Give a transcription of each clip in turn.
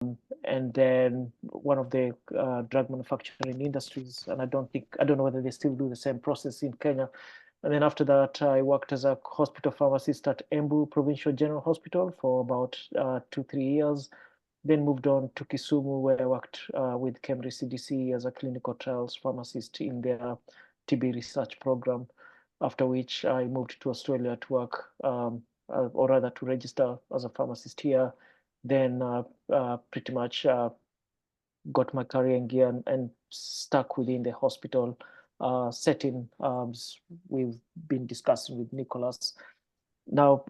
and then one of the drug manufacturing industries. And I don't know whether they still do the same process in Kenya. And then after that, I worked as a hospital pharmacist at Embu Provincial General Hospital for about 2-3 years. Then moved on to Kisumu, where I worked with Cambridge CDC as a clinical trials pharmacist in their TB research program. After which I moved to Australia to work, or rather to register as a pharmacist here. Then pretty much got my career in gear and stuck within the hospital setting. We've been discussing with Nicholas. Now,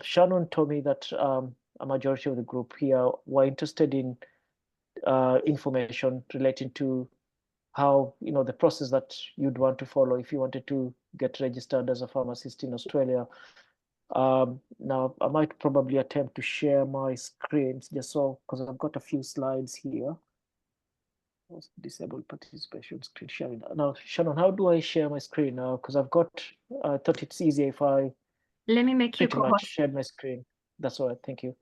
Shannon told me that a majority of the group here were interested in information relating to how, the process that you'd want to follow if you wanted to get registered as a pharmacist in Australia. Now, I might probably attempt to share my screens just so, because I've got a few slides here. Disable participation screen sharing. Now, Shannon, how do I share my screen now? Because I thought it's easier if I let me make you pretty much shared my screen. That's all right. Thank you.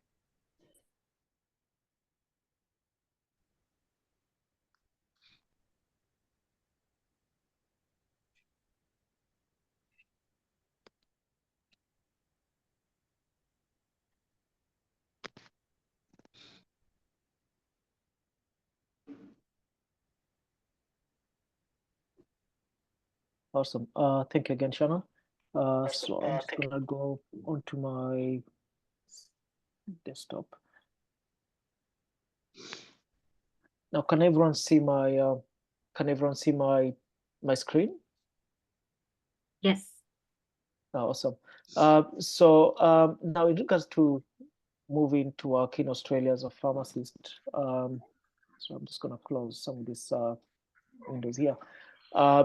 Awesome. Thank you again, Shannon. So I'm just gonna go onto my desktop. Now, can everyone see my screen? Yes. Awesome. So now in regards to moving to work in Australia as a pharmacist, so I'm just gonna close some of these windows here.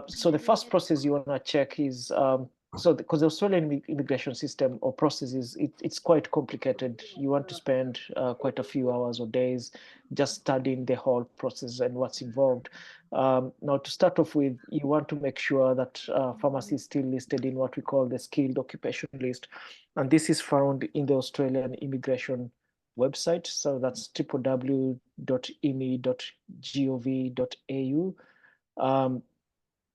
So the first process you want to check is because the Australian immigration system or process it's quite complicated. You want to spend quite a few hours or days just studying the whole process and what's involved. Now, to start off with, you want to make sure that pharmacy is still listed in what we call the skilled occupation list, and this is found in the Australian immigration website. So that's www.imi.gov.au.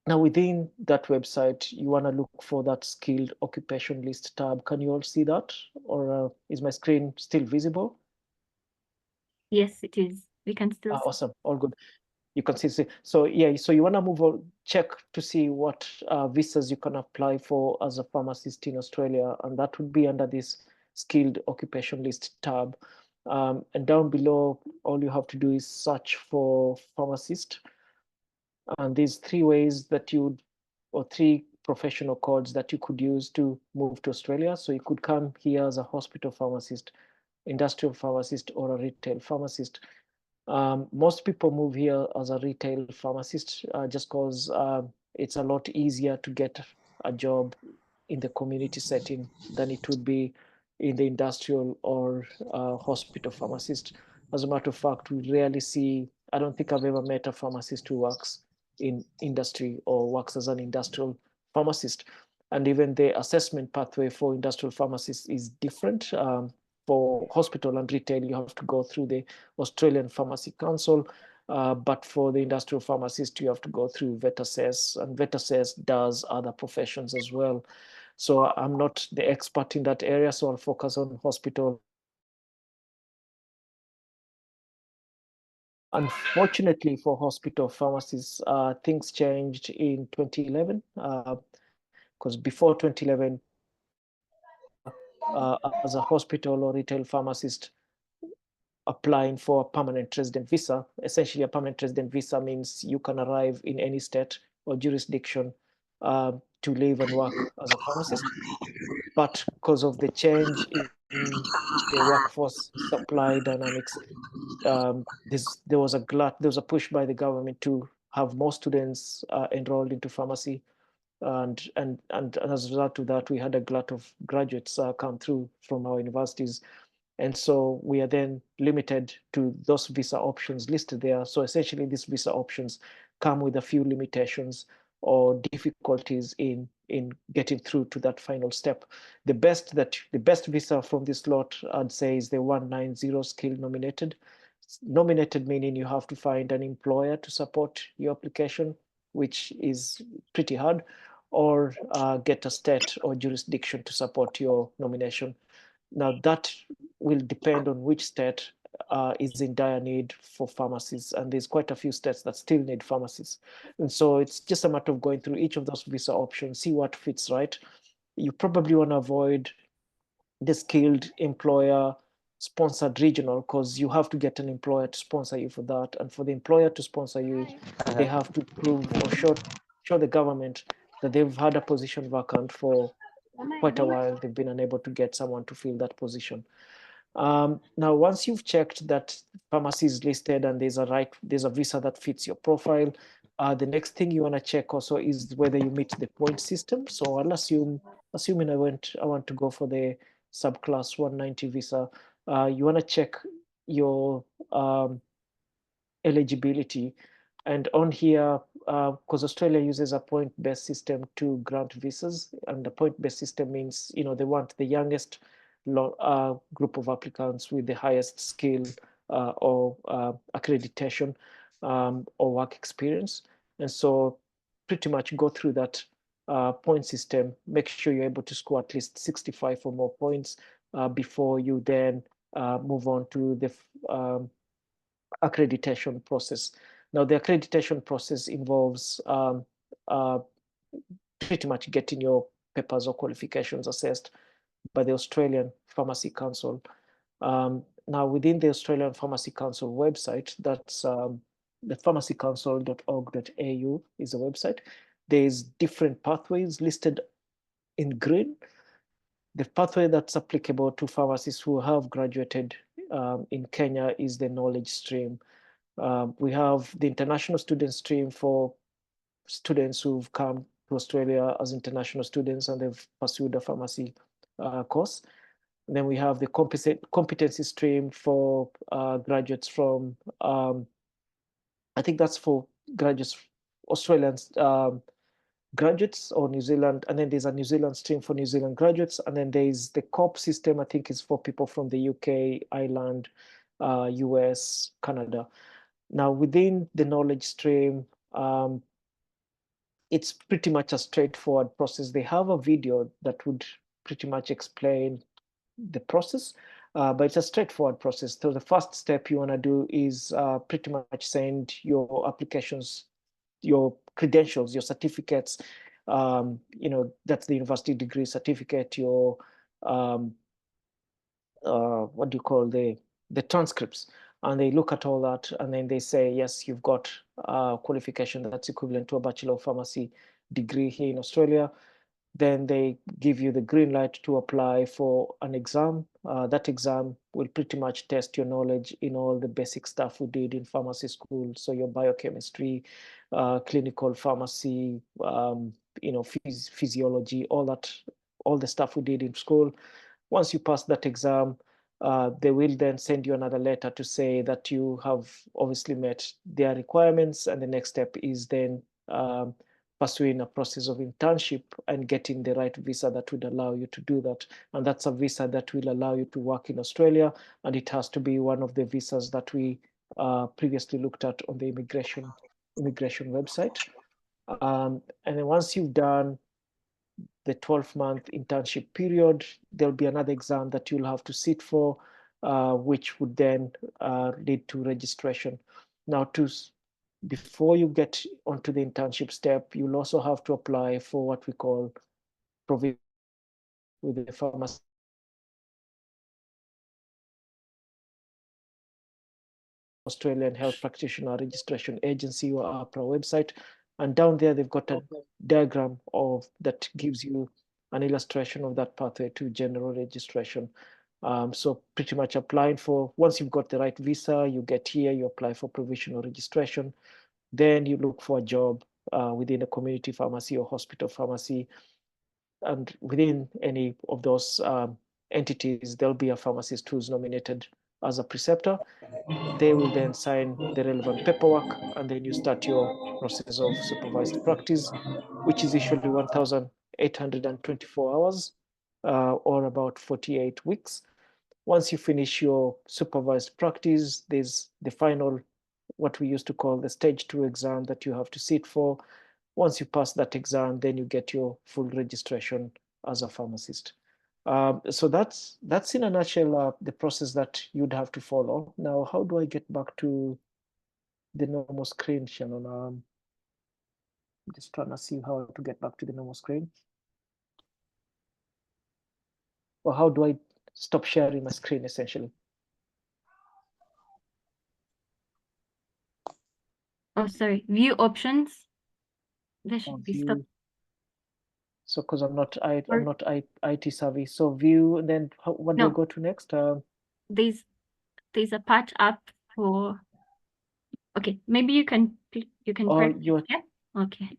Now, within that website, you want to look for that skilled occupation list tab. Can you all see that? Or is my screen still visible? Yes, it is. We can still see. Awesome. All good. You can see. So yeah, so you want to move on, check to see what visas you can apply for as a pharmacist in Australia. And that would be under this skilled occupation list tab. And down below, all you have to do is search for pharmacist. And there's three ways that or three professional codes that you could use to move to Australia. So you could come here as a hospital pharmacist, industrial pharmacist, or a retail pharmacist. Most people move here as a retail pharmacist just because it's a lot easier to get a job in the community setting than it would be in the industrial or hospital pharmacist. As a matter of fact, we rarely see, I don't think I've ever met a pharmacist who works in industry or works as an industrial pharmacist. And even the assessment pathway for industrial pharmacists is different. For hospital and retail, you have to go through the Australian Pharmacy Council. But for the industrial pharmacist, you have to go through VETASES, and VETASES does other professions as well. So I'm not the expert in that area, so I'll focus on hospital. Unfortunately for hospital pharmacists, things changed in 2011, because before 2011, as a hospital or retail pharmacist applying for a permanent resident visa, essentially a permanent resident visa means you can arrive in any state or jurisdiction to live and work as a pharmacist. But because of the change in the workforce supply dynamics, there was a push by the government to have more students enrolled into pharmacy, and as a result of that, we had a glut of graduates come through from our universities, and so we are then limited to those visa options listed there. So essentially, these visa options come with a few limitations or difficulties in getting through to that final step. The best visa from this lot, I'd say, is the 190 skill nominated. Nominated meaning you have to find an employer to support your application, which is pretty hard, or get a state or jurisdiction to support your nomination. Now that will depend on which state is in dire need for pharmacists, and there's quite a few states that still need pharmacists. And so it's just a matter of going through each of those visa options, see what fits right. You probably want to avoid the skilled employer sponsored regional, because you have to get an employer to sponsor you for that. And for the employer to sponsor you, they have to prove or show the government that they've had a position vacant for quite a while. They've been unable to get someone to fill that position. Now, once you've checked that pharmacy is listed and there's a visa that fits your profile, the next thing you want to check also is whether you meet the point system. So I'll assuming I want to go for the subclass 190 visa, you want to check your eligibility. And on here, because Australia uses a point-based system to grant visas, and the point-based system means, they want the youngest group of applicants with the highest skill or accreditation or work experience. And so pretty much go through that point system, make sure you're able to score at least 65 or more points before you then move on to the accreditation process. Now, the accreditation process involves pretty much getting your papers or qualifications assessed by the Australian Pharmacy Council. Now, within the Australian Pharmacy Council website, that's the pharmacycouncil.org.au is a website. There's different pathways listed in green. The pathway that's applicable to pharmacists who have graduated in Kenya is the knowledge stream. We have the international student stream for students who've come to Australia as international students and they've pursued a pharmacy course. And then we have the competency stream for graduates from, I think that's for graduates, Australians, graduates or New Zealand, and then there's a New Zealand stream for New Zealand graduates, and then there's the COP system, I think is for people from the UK, Ireland, US, Canada. Now, within the knowledge stream, it's pretty much a straightforward process. They have a video that would pretty much explain the process, but it's a straightforward process. So the first step you want to do is pretty much send your applications, your credentials, your certificates, that's the university degree certificate, your what do you call the transcripts, and they look at all that and then they say, yes, you've got a qualification that's equivalent to a Bachelor of Pharmacy degree here in Australia. Then they give you the green light to apply for an exam. That exam will pretty much test your knowledge in all the basic stuff we did in pharmacy school. So your biochemistry, clinical pharmacy, physiology, all the stuff we did in school. Once you pass that exam, they will then send you another letter to say that you have obviously met their requirements. And the next step is then pursuing a process of internship and getting the right visa that would allow you to do that. And that's a visa that will allow you to work in Australia. And it has to be one of the visas that we previously looked at on the immigration website. And then once you've done the 12-month internship period, there'll be another exam that you'll have to sit for, which would then lead to registration. Now, before you get onto the internship step, you'll also have to apply for what we call provision with the pharmacy Australian Health Practitioner Registration Agency, or APRA website. And down there, they've got a diagram that gives you an illustration of that pathway to general registration. So pretty much applying for, once you've got the right visa, you get here, you apply for provisional registration. Then you look for a job within a community pharmacy or hospital pharmacy. And within any of those entities, there'll be a pharmacist who's nominated as a preceptor. They will then sign the relevant paperwork, and then you start your process of supervised practice, which is usually 1,824 hours or about 48 weeks. Once you finish your supervised practice, there's the final, what we used to call the stage 2 exam that you have to sit for. Once you pass that exam, then you get your full registration as a pharmacist. So that's in a nutshell the process that you'd have to follow. Now, how do I get back to the normal screen, Shannon? I'm just trying to see how to get back to the normal screen. Or how do I stop sharing my screen, essentially? Oh, sorry. View options. There should be stop. View. So, because I'm not IT savvy. So view, and then what do I No. go to next? There's a part up for. Okay, maybe you can Or press you. escape. Okay.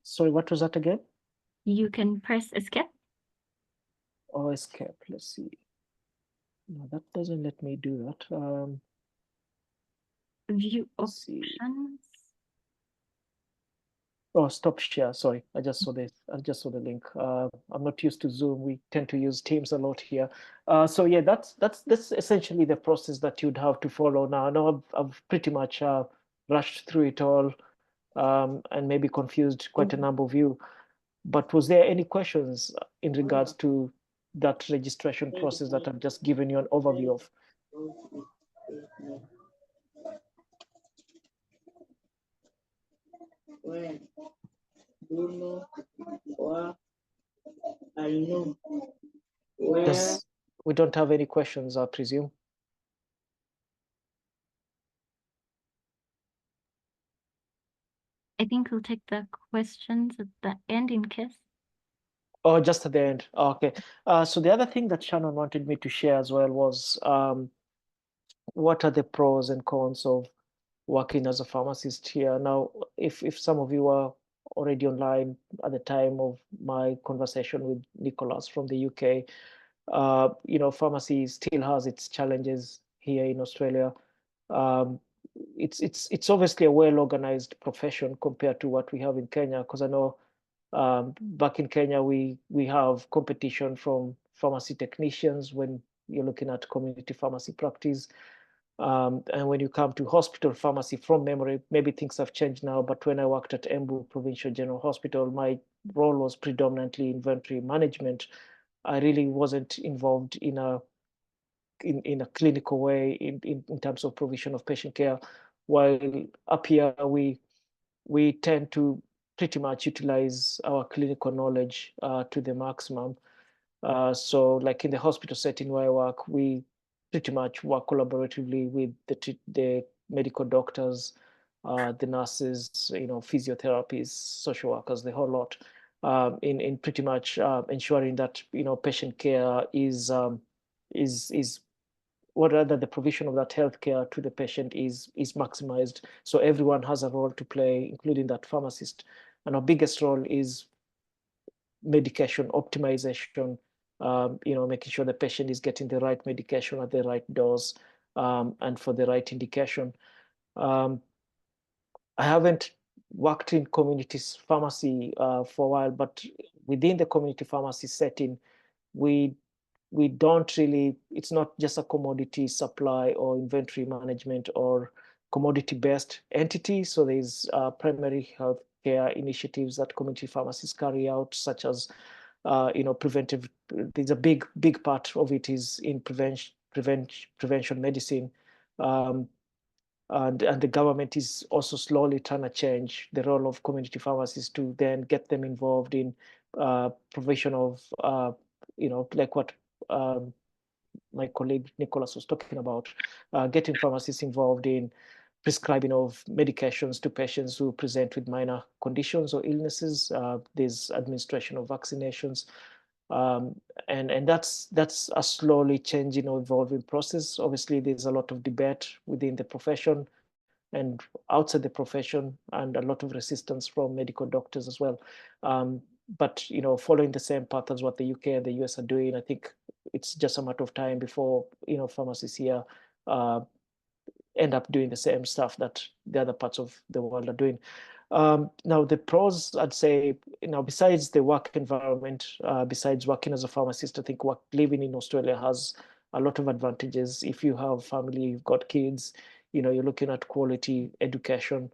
Sorry, what was that again? You can press escape. Oh, escape. Let's see. No, that doesn't let me do that. View Let's see. options. Oh, stop share. Sorry, I just saw this. I just saw the link. I'm not used to Zoom. We tend to use Teams a lot here. So yeah, that's essentially the process that you'd have to follow now. I know I've pretty much rushed through it all, and maybe confused quite a number of you. But was there any questions in regards to that registration process that I've just given you an overview of? We don't have any questions, I presume. I think we'll take the questions at the end in case. Oh, just at the end. Okay. So the other thing that Shannon wanted me to share as well was what are the pros and cons of working as a pharmacist here? Now, if some of you are already online at the time of my conversation with Nicholas from the UK, pharmacy still has its challenges here in Australia. It's obviously a well-organized profession compared to what we have in Kenya, because I know back in Kenya we have competition from pharmacy technicians when you're looking at community pharmacy practice. And when you come to hospital pharmacy, from memory, maybe things have changed now, but when I worked at Embu Provincial General Hospital, my role was predominantly inventory management. I really wasn't involved in a clinical way in terms of provision of patient care. While up here, we tend to pretty much utilize our clinical knowledge to the maximum. So like in the hospital setting where I work, we pretty much work collaboratively with the medical doctors, the nurses, physiotherapists, social workers, the whole lot, in pretty much ensuring that patient care is or rather the provision of that healthcare to the patient is maximized. So everyone has a role to play, including that pharmacist. And our biggest role is medication optimization, making sure the patient is getting the right medication at the right dose, and for the right indication. I haven't worked in community pharmacy for a while, but within the community pharmacy setting, we don't really, it's not just a commodity supply or inventory management or commodity-based entity. So there's primary health care initiatives that community pharmacies carry out, such as preventive. There's a big part of it is in prevention medicine. And the government is also slowly trying to change the role of community pharmacies to then get them involved in provision of, like what my colleague Nicholas was talking about, getting pharmacists involved in prescribing of medications to patients who present with minor conditions or illnesses. There's administration of vaccinations. And that's a slowly changing or evolving process. Obviously, there's a lot of debate within the profession and outside the profession, and a lot of resistance from medical doctors as well. But following the same path as what the UK and the US are doing, I think it's just a matter of time before pharmacists here end up doing the same stuff that the other parts of the world are doing. Now, the pros, I'd say, besides the work environment, besides working as a pharmacist, I think living in Australia has a lot of advantages. If you have family, you've got kids, you're looking at quality education.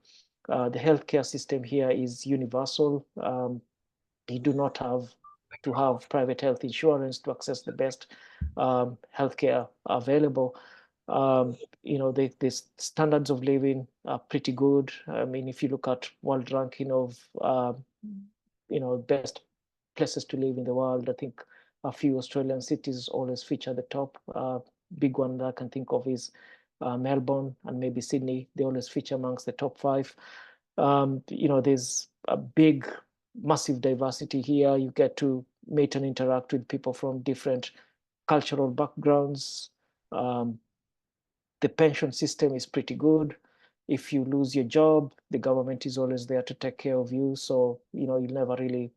The healthcare system here is universal. You do not have to have private health insurance to access the best healthcare available. The standards of living are pretty good. I mean, if you look at world ranking of, best places to live in the world, I think a few Australian cities always feature the top. Big one that I can think of is Melbourne and maybe Sydney. They always feature amongst the top 5. There's a big, massive diversity here. You get to meet and interact with people from different cultural backgrounds. The pension system is pretty good. If you lose your job, the government is always there to take care of you. So, you'll never really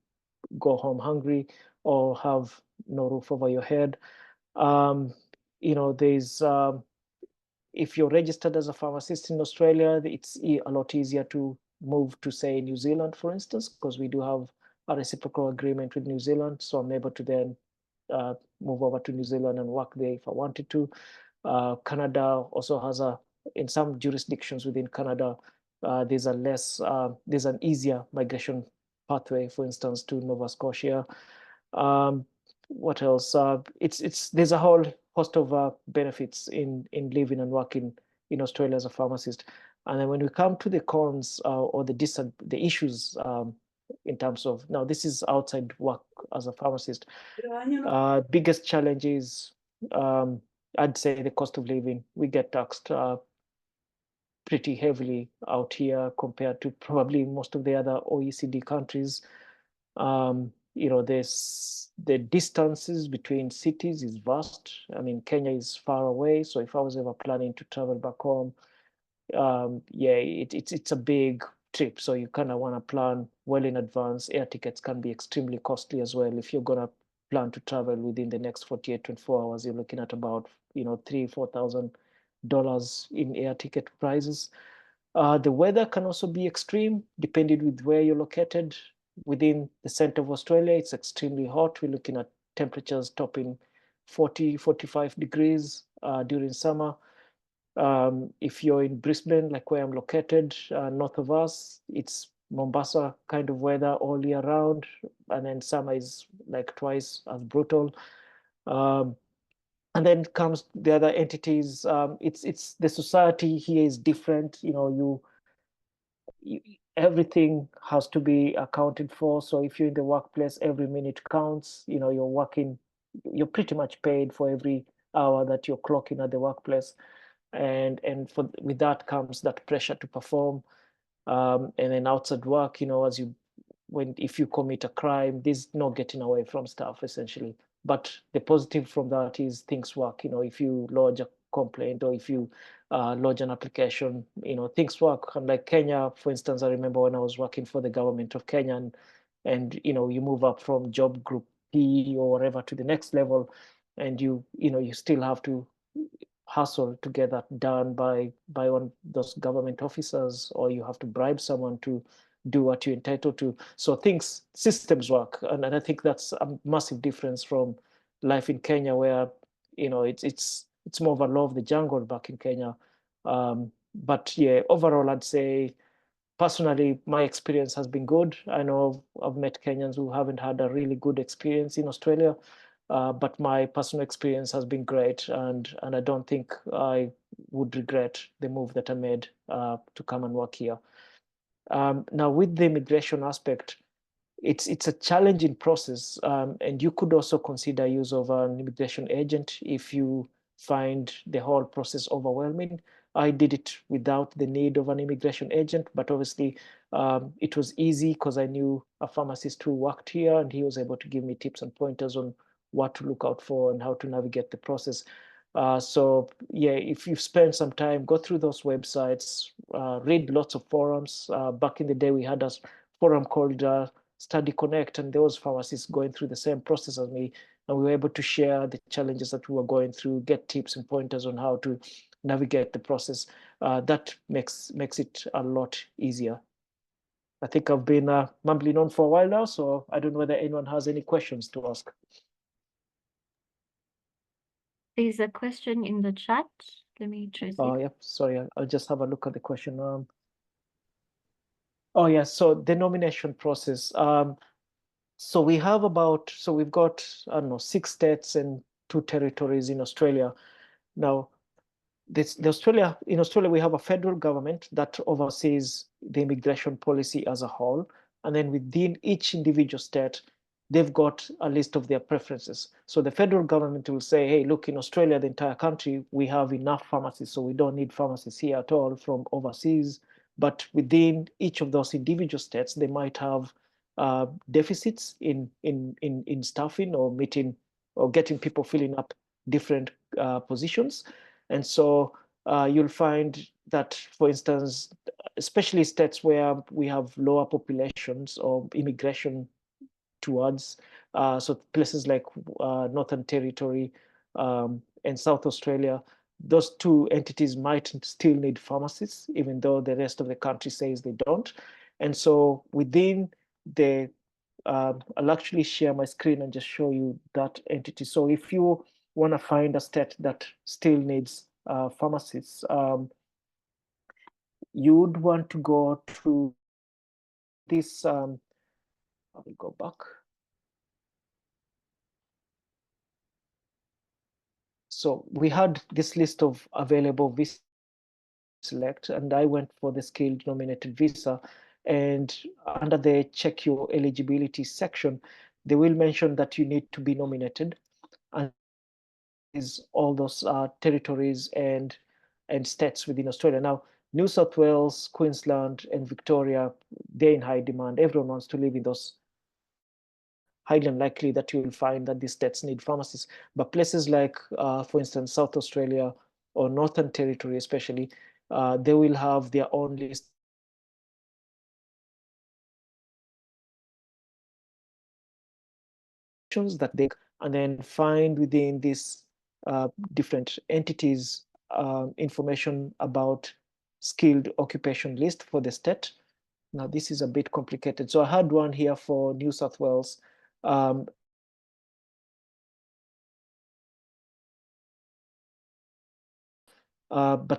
go home hungry or have no roof over your head. There's if you're registered as a pharmacist in Australia, it's a lot easier to move to, say, New Zealand, for instance, because we do have a reciprocal agreement with New Zealand. So I'm able to then move over to New Zealand and work there if I wanted to. Canada also has in some jurisdictions within Canada, there's an easier migration pathway, for instance, to Nova Scotia. What else? There's a whole host of benefits in living and working in Australia as a pharmacist. And then when we come to the cons or the issues in terms of, now this is outside work as a pharmacist, biggest challenge is I'd say the cost of living. We get taxed pretty heavily out here compared to probably most of the other OECD countries. The distances between cities is vast. I mean, Kenya is far away. So if I was ever planning to travel back home, it's a big trip. So you kind of want to plan well in advance. Air tickets can be extremely costly as well. If you're going to plan to travel within the next 48, 24 hours, you're looking at about, $3,000-4,000 in air ticket prices. The weather can also be extreme, depending with where you're located. Within the center of Australia, it's extremely hot. We're looking at temperatures topping 40, 45 degrees during summer. If you're in Brisbane, like where I'm located, north of us, it's Mombasa kind of weather all year round. And then summer is like twice as brutal. And then comes the other entities. It's the society here is different. Everything has to be accounted for. So if you're in the workplace, every minute counts. You're pretty much paid for every hour that you're clocking at the workplace. And with that comes that pressure to perform. And then outside work, if you commit a crime, there's no getting away from stuff essentially. But the positive from that is things work. If you lodge a complaint or if you lodge an application, things work. Unlike Kenya, for instance, I remember when I was working for the government of Kenya, and you move up from job group P or whatever to the next level, and you still have to hustle to get that done by one of those government officers, or you have to bribe someone to do what you're entitled to. So systems work. And I think that's a massive difference from life in Kenya, where, it's more of a law of the jungle back in Kenya. But yeah, overall, I'd say personally, my experience has been good. I know I've met Kenyans who haven't had a really good experience in Australia, but my personal experience has been great, and I don't think I would regret the move that I made to come and work here. Now, with the immigration aspect, it's a challenging process, and you could also consider use of an immigration agent if you find the whole process overwhelming. I did it without the need of an immigration agent, but obviously it was easy because I knew a pharmacist who worked here, and he was able to give me tips and pointers on what to look out for and how to navigate the process. So yeah, if you've spent some time, go through those websites, read lots of forums. Back in the day, we had a forum called Study Connect, and there was pharmacists going through the same process as me, and we were able to share the challenges that we were going through, get tips and pointers on how to navigate the process. That makes it a lot easier. I think I've been mumbling on for a while now, so I don't know whether anyone has any questions to ask. There's a question in the chat. Let me trace it. Yep, sorry, I'll just have a look at the question. Oh yeah, so the nomination process. So we have we've got, I don't know, 6 states and 2 territories in Australia. Now, in Australia, we have a federal government that oversees the immigration policy as a whole. And then within each individual state, they've got a list of their preferences. So the federal government will say, hey, look, in Australia, the entire country, we have enough pharmacies, so we don't need pharmacies here at all from overseas. But within each of those individual states, they might have deficits in staffing or meeting or getting people filling up different positions. And so you'll find that, for instance, especially states where we have lower populations or immigration towards, so places like Northern Territory and South Australia, those 2 entities might still need pharmacists, even though the rest of the country says they don't. And so within the, I'll actually share my screen and just show you that entity. So if you want to find a state that still needs pharmacists, you would want to go to this, I will go back. So we had this list of available visa select, and I went for the skilled nominated visa. And under the check your eligibility section, they will mention that you need to be nominated. And is all those territories and states within Australia. Now, New South Wales, Queensland, and Victoria, they're in high demand. Everyone wants to live in those. Highly unlikely that you will find that these states need pharmacists. But places like, for instance, South Australia or Northern Territory especially, they will have their own list that they, and then find within these different entities information about skilled occupation list for the state. Now, this is a bit complicated. So I had one here for New South Wales. But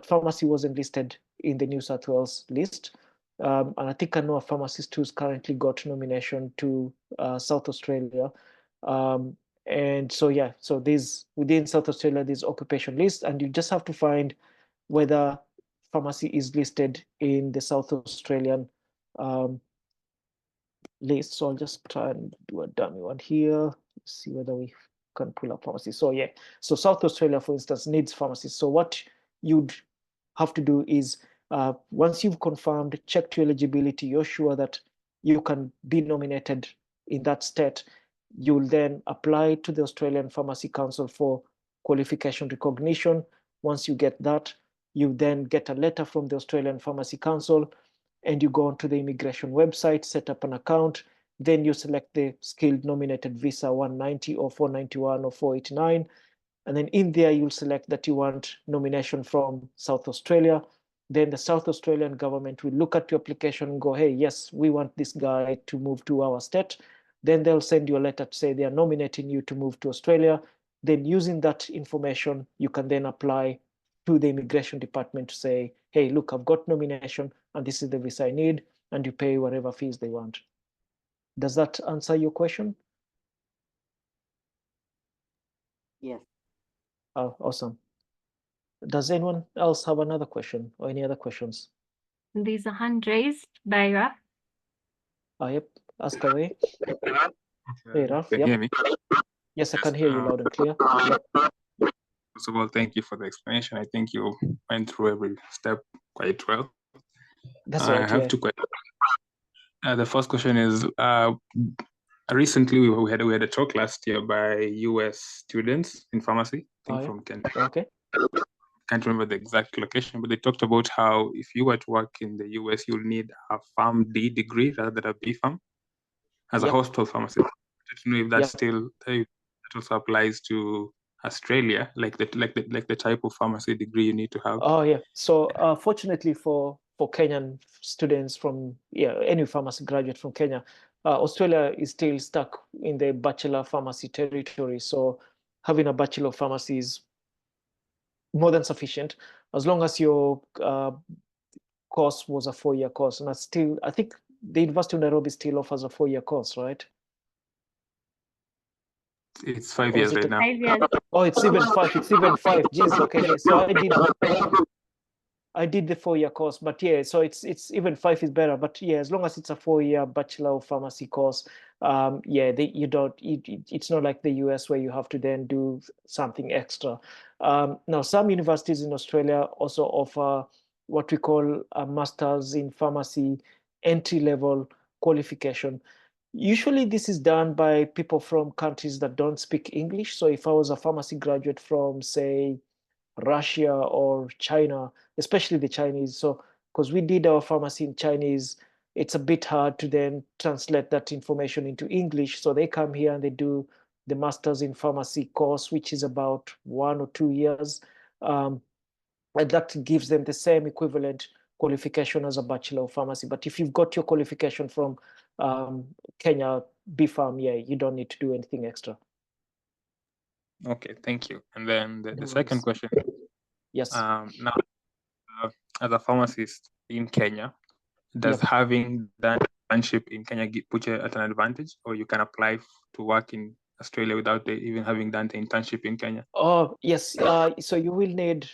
pharmacy wasn't listed in the New South Wales list. And I think I know a pharmacist who's currently got nomination to South Australia. And so, yeah, so there's within South Australia, there's occupation list, and you just have to find whether pharmacy is listed in the South Australian list. So I'll just try and do a dummy one here, see whether we can pull up pharmacy. So yeah, so South Australia, for instance, needs pharmacists. So what you'd have to do is once you've confirmed, checked your eligibility, you're sure that you can be nominated in that state, you'll then apply to the Australian Pharmacy Council for qualification recognition. Once you get that, you then get a letter from the Australian Pharmacy Council, and you go onto the immigration website, set up an account, then you select the skilled nominated visa 190 or 491 or 489. And then in there, you'll select that you want nomination from South Australia. Then the South Australian government will look at your application and go, hey, yes, we want this guy to move to our state. Then they'll send you a letter to say they are nominating you to move to Australia. Then using that information, you can then apply to the immigration department to say, hey, look, I've got nomination and this is the visa I need, and you pay whatever fees they want. Does that answer your question? Yes. Oh, awesome. Does anyone else have another question or any other questions? There's a hand raised by Raf. Yep, ask away. Hey, Raf, Can you yep. hear me? Yes, I can hear you loud and clear. Yep. First of all, thank you for the explanation. I think you went through every step quite well. That's right. I have yeah. 2 questions. The first question is, recently we had a talk last year by US students in pharmacy, I think from Kenya. Okay. Can't remember the exact location, but they talked about how if you were to work in the US, you'll need a PharmD degree rather than a BPharm as a hospital pharmacist. I don't know if that still that also applies to Australia, like the type of pharmacy degree you need to have. Oh yeah. So fortunately for Kenyan students from any pharmacy graduate from Kenya, Australia is still stuck in the bachelor pharmacy territory. So having a bachelor of pharmacy is more than sufficient, as long as your course was a 4-year course. And I think the University of Nairobi still offers a 4-year course, right? It's 5 Or years is it right now. 5 years. Oh, it's even 5. It's even 5. Jeez, okay. So I did the 4-year course, but yeah, so it's even 5 is better. But yeah, as long as it's a 4-year Bachelor of Pharmacy course, yeah, you don't. It's not like the US where you have to then do something extra. Now, some universities in Australia also offer what we call a Master's in Pharmacy entry-level qualification. Usually, this is done by people from countries that don't speak English. So, if I was a pharmacy graduate from, say, Russia or China, especially the Chinese. So, because we did our pharmacy in Chinese, it's a bit hard to then translate that information into English. So they come here and they do the Masters in Pharmacy course, which is about 1 or 2 years. And that gives them the same equivalent qualification as a Bachelor of Pharmacy. But if you've got your qualification from Kenya, BPharm, yeah, you don't need to do anything extra. Okay, thank you. And then the No second worries. question, Yes. now, as a pharmacist in Kenya, does Yep. having done internship in Kenya put you at an advantage, or you can apply to work in Australia without even having done the internship in Kenya? Oh, yes. So you will need,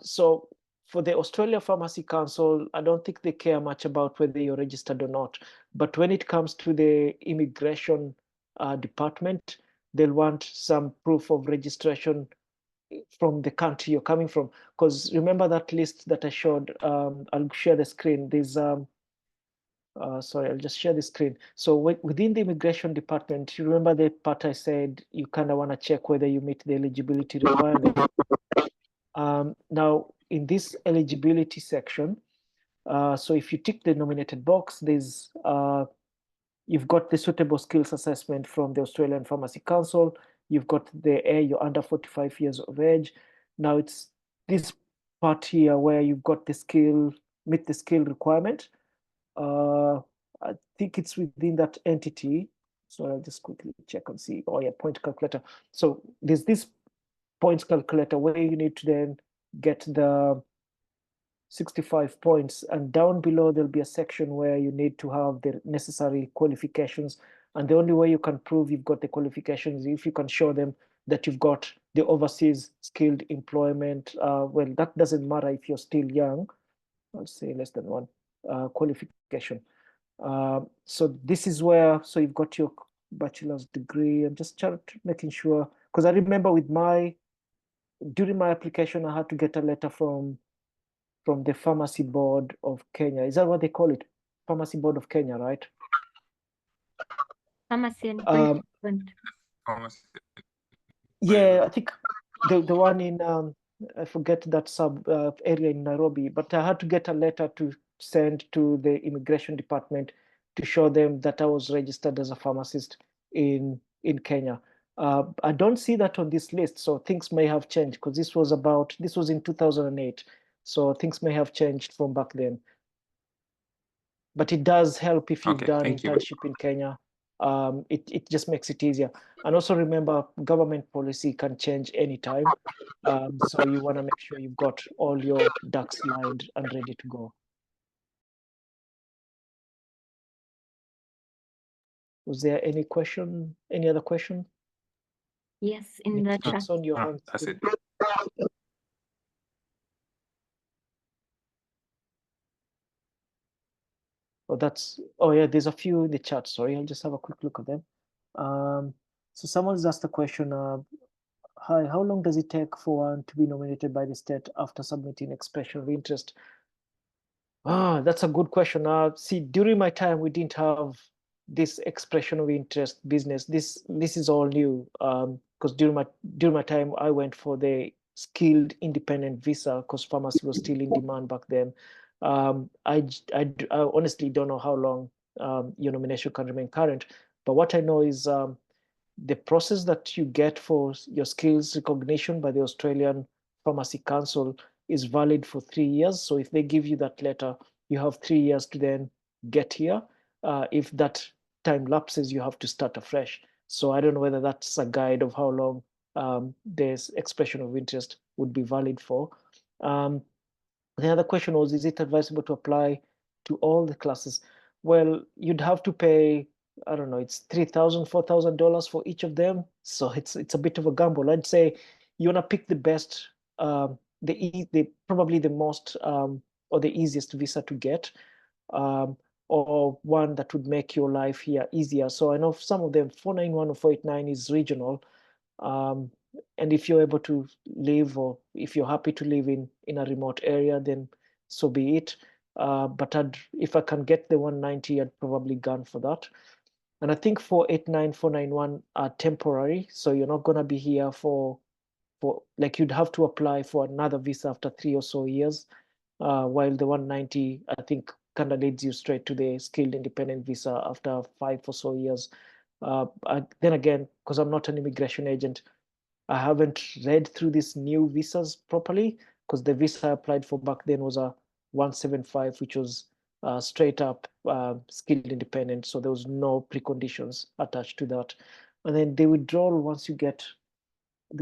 so for the Australia Pharmacy Council, I don't think they care much about whether you're registered or not. But when it comes to the immigration department, they'll want some proof of registration from the country you're coming from. Because remember that list that I showed? I'll share the screen. There's sorry, I'll just share the screen. So within the immigration department, you remember the part I said you kind of want to check whether you meet the eligibility requirement. Now, in this eligibility section, so if you tick the nominated box, there's you've got the suitable skills assessment from the Australian Pharmacy Council. You've got you're under 45 years of age. Now it's this part here where you've got the meet the skill requirement. I think it's within that entity. So I'll just quickly check and see. Oh yeah, point calculator. So there's this points calculator where you need to then get the 65 points, and down below there'll be a section where you need to have the necessary qualifications. And the only way you can prove you've got the qualifications is if you can show them that you've got the overseas skilled employment. Well, that doesn't matter if you're still young. I'll say less than one qualification. So this is where, so you've got your bachelor's degree. I'm just making sure, because I remember during my application, I had to get a letter from the Pharmacy Board of Kenya. Is that what they call it? Pharmacy Board of Kenya, right? Pharmacy and Pharmacy. Yeah, I think the one in I forget that sub area in Nairobi, but I had to get a letter to send to the immigration department to show them that I was registered as a pharmacist in Kenya. I don't see that on this list, so things may have changed because this was in 2008, so things may have changed from back then. But it does help if you've done internship in Kenya. It just makes it easier. And also remember, government policy can change anytime. So you want to make sure you've got all your ducks lined and ready to go. Was there any other question? Yes, in the chat. It's on your hands. That's it. Oh yeah, there's a few in the chat. Sorry, I'll just have a quick look at them. So someone's asked a question. Hi, how long does it take for one to be nominated by the state after submitting expression of interest? That's a good question. See, during my time, we didn't have this expression of interest business. This is all new. Because during my time, I went for the skilled independent visa because pharmacy was still in demand back then. I honestly don't know how long your nomination can remain current, but what I know is the process that you get for your skills recognition by the Australian Pharmacy Council is valid for 3 years. So if they give you that letter, you have 3 years to then get here. If that time lapses, you have to start afresh. So I don't know whether that's a guide of how long this expression of interest would be valid for. The other question was, is it advisable to apply to all the classes? Well, you'd have to pay, I don't know, it's $3,000, $4,000 for each of them. So it's a bit of a gamble. I'd say you want to pick the best, probably the most or the easiest visa to get, or one that would make your life here easier. So I know some of them, 491 or 489 is regional. And if you're able to live, or if you're happy to live in a remote area, then so be it. But if I can get the 190, I'd probably gun for that. And I think 489, 491 are temporary. So you're not going to be here for like, you'd have to apply for another visa after 3 or so years. While the 190, I think, kind of leads you straight to the skilled independent visa after 5 or so years. Then again, because I'm not an immigration agent, I haven't read through these new visas properly, because the visa I applied for back then was a 175, which was straight up skilled independent. So there was no preconditions attached to that. And then the withdrawal once you get a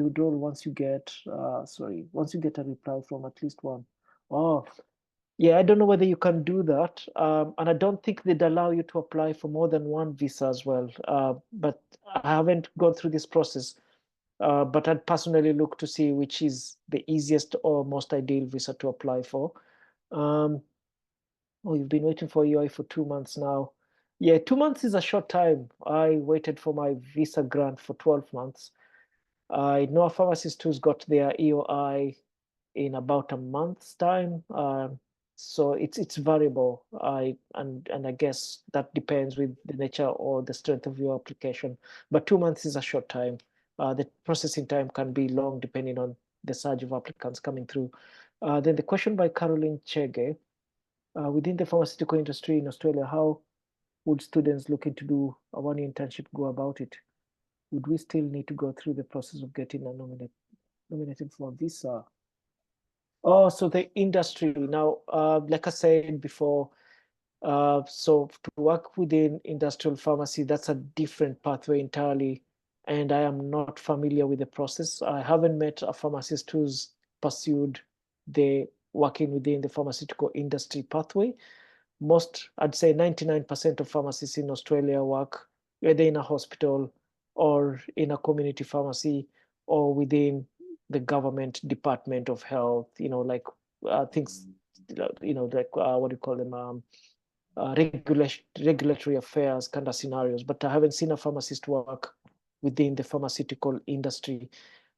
reply from at least one. Oh, yeah, I don't know whether you can do that. And I don't think they'd allow you to apply for more than one visa as well. But I haven't gone through this process. But I'd personally look to see which is the easiest or most ideal visa to apply for. Oh, you've been waiting for EOI for 2 months now. Yeah, 2 months is a short time. I waited for my visa grant for 12 months. I know a pharmacist who's got their EOI in about a month's time. So it's variable. And I guess that depends with the nature or the strength of your application. But 2 months is a short time. The processing time can be long depending on the surge of applicants coming through. Then the question by Caroline Chege, within the pharmaceutical industry in Australia, how would students looking to do a one-year internship go about it? Would we still need to go through the process of getting nominated for a visa? Oh, so the industry now, like I said before, so to work within industrial pharmacy, that's a different pathway entirely. And I am not familiar with the process. I haven't met a pharmacist who's pursued the working within the pharmaceutical industry pathway. I'd say 99% of pharmacists in Australia work either in a hospital or in a community pharmacy or within the government department of health, like things, like what do you call them? Regulatory affairs kind of scenarios, but I haven't seen a pharmacist work within the pharmaceutical industry.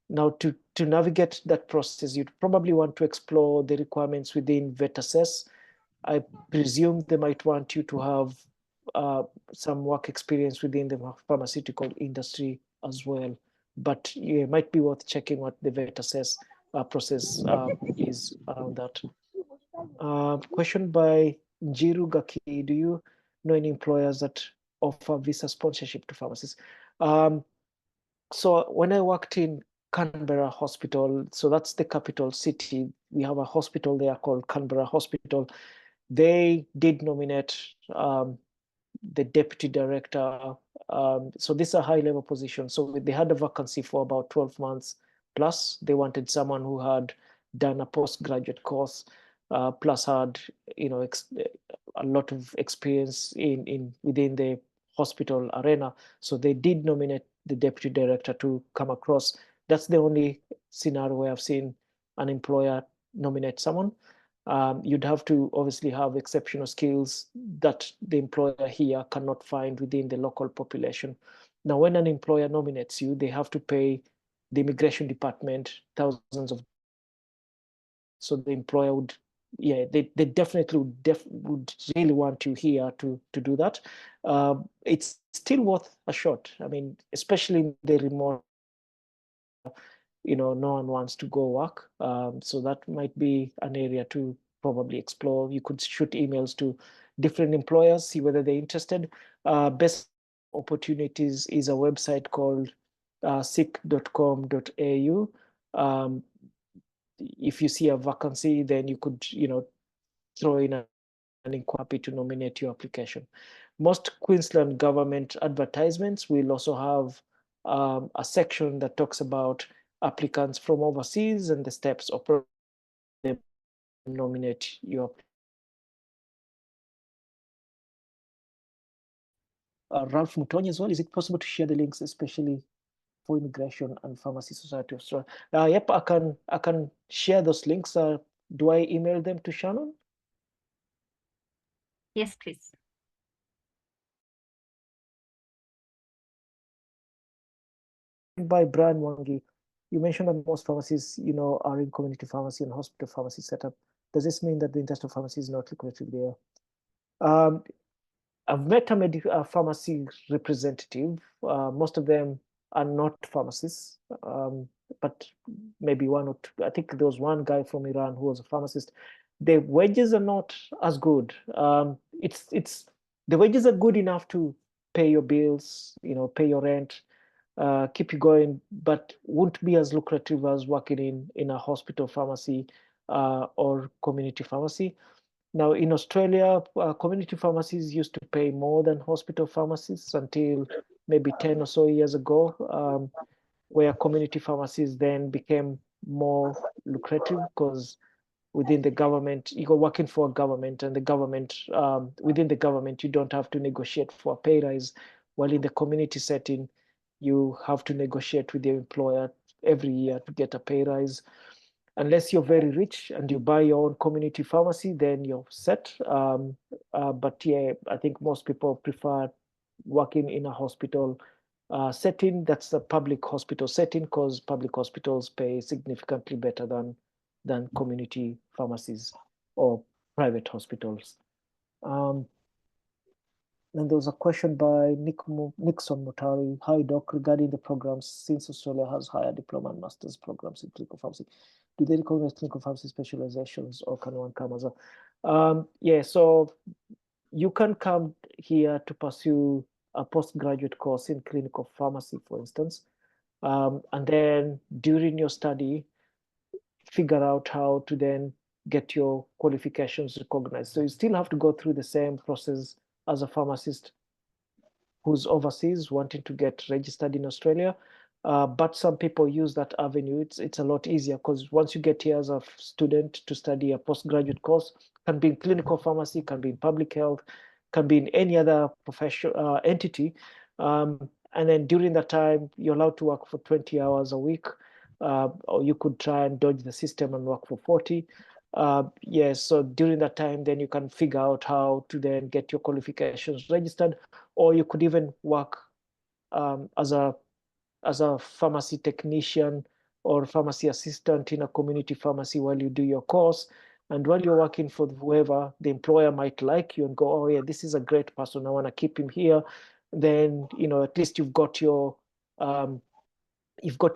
Now, to navigate that process, you'd probably want to explore the requirements within VetAssess. I presume they might want you to have some work experience within the pharmaceutical industry as well. But yeah, it might be worth checking what the VetAssess process is around that. Question by Njiru Gaki, do you know any employers that offer visa sponsorship to pharmacists? So when I worked in Canberra Hospital, so that's the capital city, we have a hospital there called Canberra Hospital. They did nominate the deputy director. So this is a high level position. So they had a vacancy for about 12 months plus. They wanted someone who had done a postgraduate course, plus had a lot of experience within the hospital arena. So they did nominate the deputy director to come across. That's the only scenario where I've seen an employer nominate someone. You'd have to obviously have exceptional skills that the employer here cannot find within the local population. Now, when an employer nominates you, they have to pay the immigration department thousands of. So the employer would, yeah, they definitely would really want you here to do that. It's still worth a shot. I mean, especially in the remote, no one wants to go work. So that might be an area to probably explore. You could shoot emails to different employers, see whether they're interested. Best opportunities is a website called sick.com.au. If you see a vacancy, then you could, throw in an inquiry to nominate your application. Most Queensland government advertisements will also have a section that talks about applicants from overseas and the steps of them nominate your Ralph Mutonyi as well. Is it possible to share the links, especially for Immigration and Pharmacy Society of Australia? Yep, I can share those links. Do I email them to Shannon? Yes, please. By Brian Wangi, you mentioned that most pharmacies, are in community pharmacy and hospital pharmacy setup. Does this mean that the industrial pharmacy is not lucrative there? I've met a pharmacy representative. Most of them are not pharmacists, but maybe one or two. I think there was one guy from Iran who was a pharmacist. The wages are not as good. It's the wages are good enough to pay your bills, pay your rent, keep you going, but won't be as lucrative as working in a hospital pharmacy or community pharmacy. Now, in Australia, community pharmacies used to pay more than hospital pharmacies until maybe 10 or so years ago, where community pharmacies then became more lucrative because within the government, you're working for a government, and the government, within the government, you don't have to negotiate for a pay rise, while in the community setting, you have to negotiate with your employer every year to get a pay rise. Unless you're very rich and you buy your own community pharmacy, then you're set. But yeah, I think most people prefer working in a hospital setting. That's a public hospital setting, because public hospitals pay significantly better than community pharmacies or private hospitals. Then there was a question by Nixon Motari. Hi, Doc, regarding the programs, since Australia has higher diploma and master's programs in clinical pharmacy, do they recognize clinical pharmacy specializations, or can one come as a? Yeah, so you can come here to pursue a postgraduate course in clinical pharmacy, for instance. And then during your study, figure out how to then get your qualifications recognized. So you still have to go through the same process as a pharmacist who's overseas wanting to get registered in Australia. But some people use that avenue. It's a lot easier, because once you get here as a student to study a postgraduate course, can be in clinical pharmacy, can be in public health, can be in any other professional entity. And then during that time, you're allowed to work for 20 hours a week, or you could try and dodge the system and work for 40. Yes, so during that time, then you can figure out how to then get your qualifications registered, or you could even work as a pharmacy technician or pharmacy assistant in a community pharmacy while you do your course. And while you're working for whoever, the employer might like you and go, oh yeah, this is a great person, I want to keep him here. Then, at least you've got your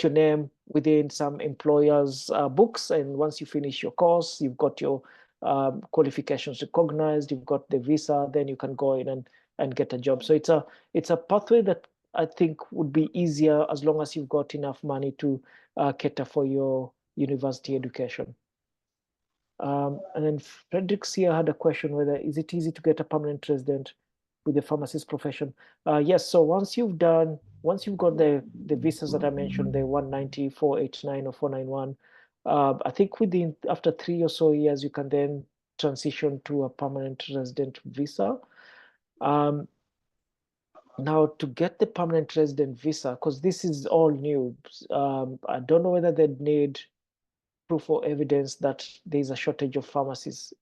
name within some employers' books. And once you finish your course, you've got your qualifications recognized, you've got the visa, then you can go in and get a job. So it's a pathway that I think would be easier as long as you've got enough money to cater for your university education. And then Frederick's here had a question whether is it easy to get a permanent resident with the pharmacist profession? Yes, so once you've got the visas that I mentioned, the 190, 489 or 491, I think after 3 or so years, you can then transition to a permanent resident visa. Now, to get the permanent resident visa, because this is all new, I don't know whether they'd need proof or evidence that there's a shortage of pharmacists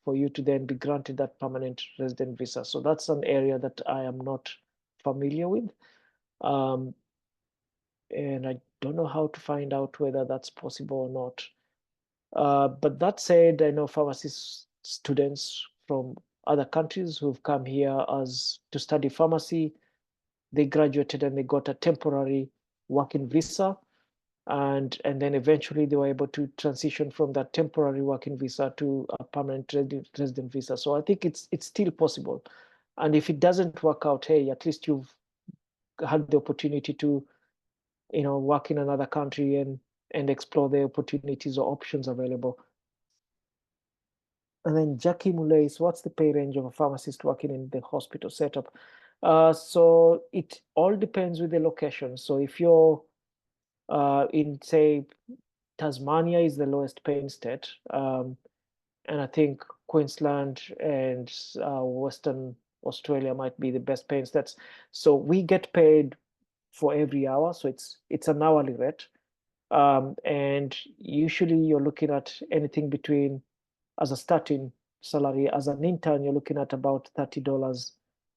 for you to then be granted that permanent resident visa. So that's an area that I am not familiar with. And I don't know how to find out whether that's possible or not. But that said, I know pharmacist students from other countries who've come here to study pharmacy. They graduated and they got a temporary working visa. And then eventually they were able to transition from that temporary working visa to a permanent resident visa. So I think it's still possible. And if it doesn't work out, hey, at least you've had the opportunity to, work in another country and explore the opportunities or options available. And then Jackie Mulay, what's the pay range of a pharmacist working in the hospital setup? So it all depends with the location. So if you're in, say, Tasmania is the lowest paying state, and I think Queensland and Western Australia might be the best paying states. So we get paid for every hour, so it's an hourly rate, and usually you're looking at anything between, as a starting salary, as an intern, you're looking at about $30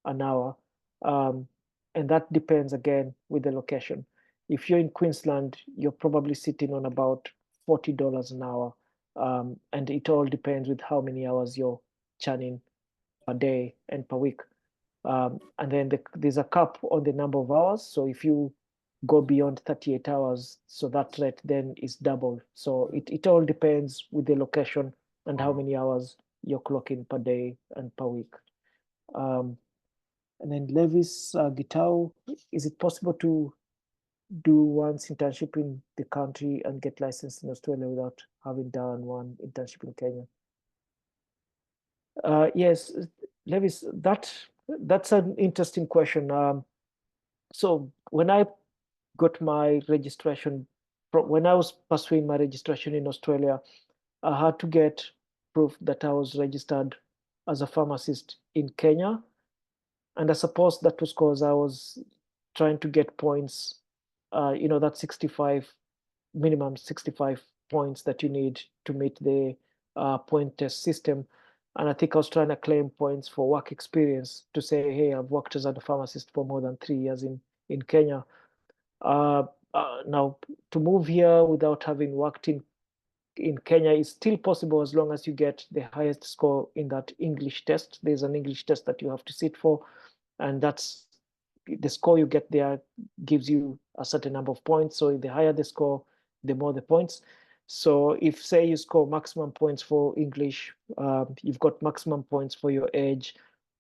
an hour, and that depends again with the location. If you're in Queensland, you're probably sitting on about $40 an hour, and it all depends with how many hours you're churning per day and per week. And then there's a cap on the number of hours. So if you go beyond 38 hours, so that rate then is double. So it all depends with the location and how many hours you're clocking per day and per week. And then Levis Gitau, is it possible to do one's internship in the country and get licensed in Australia without having done one internship in Kenya? Yes, Levis, that's an interesting question. So when I got my registration, when I was pursuing my registration in Australia, I had to get proof that I was registered as a pharmacist in Kenya. And I suppose that was because I was trying to get points, that 65, minimum 65 points that you need to meet the point test system. And I think I was trying to claim points for work experience to say, hey, I've worked as a pharmacist for more than 3 years in Kenya. Now, to move here without having worked in Kenya is still possible as long as you get the highest score in that English test. There's an English test that you have to sit for, and that's the score you get there gives you a certain number of points. So the higher the score, the more the points. So if, say, you score maximum points for English, you've got maximum points for your age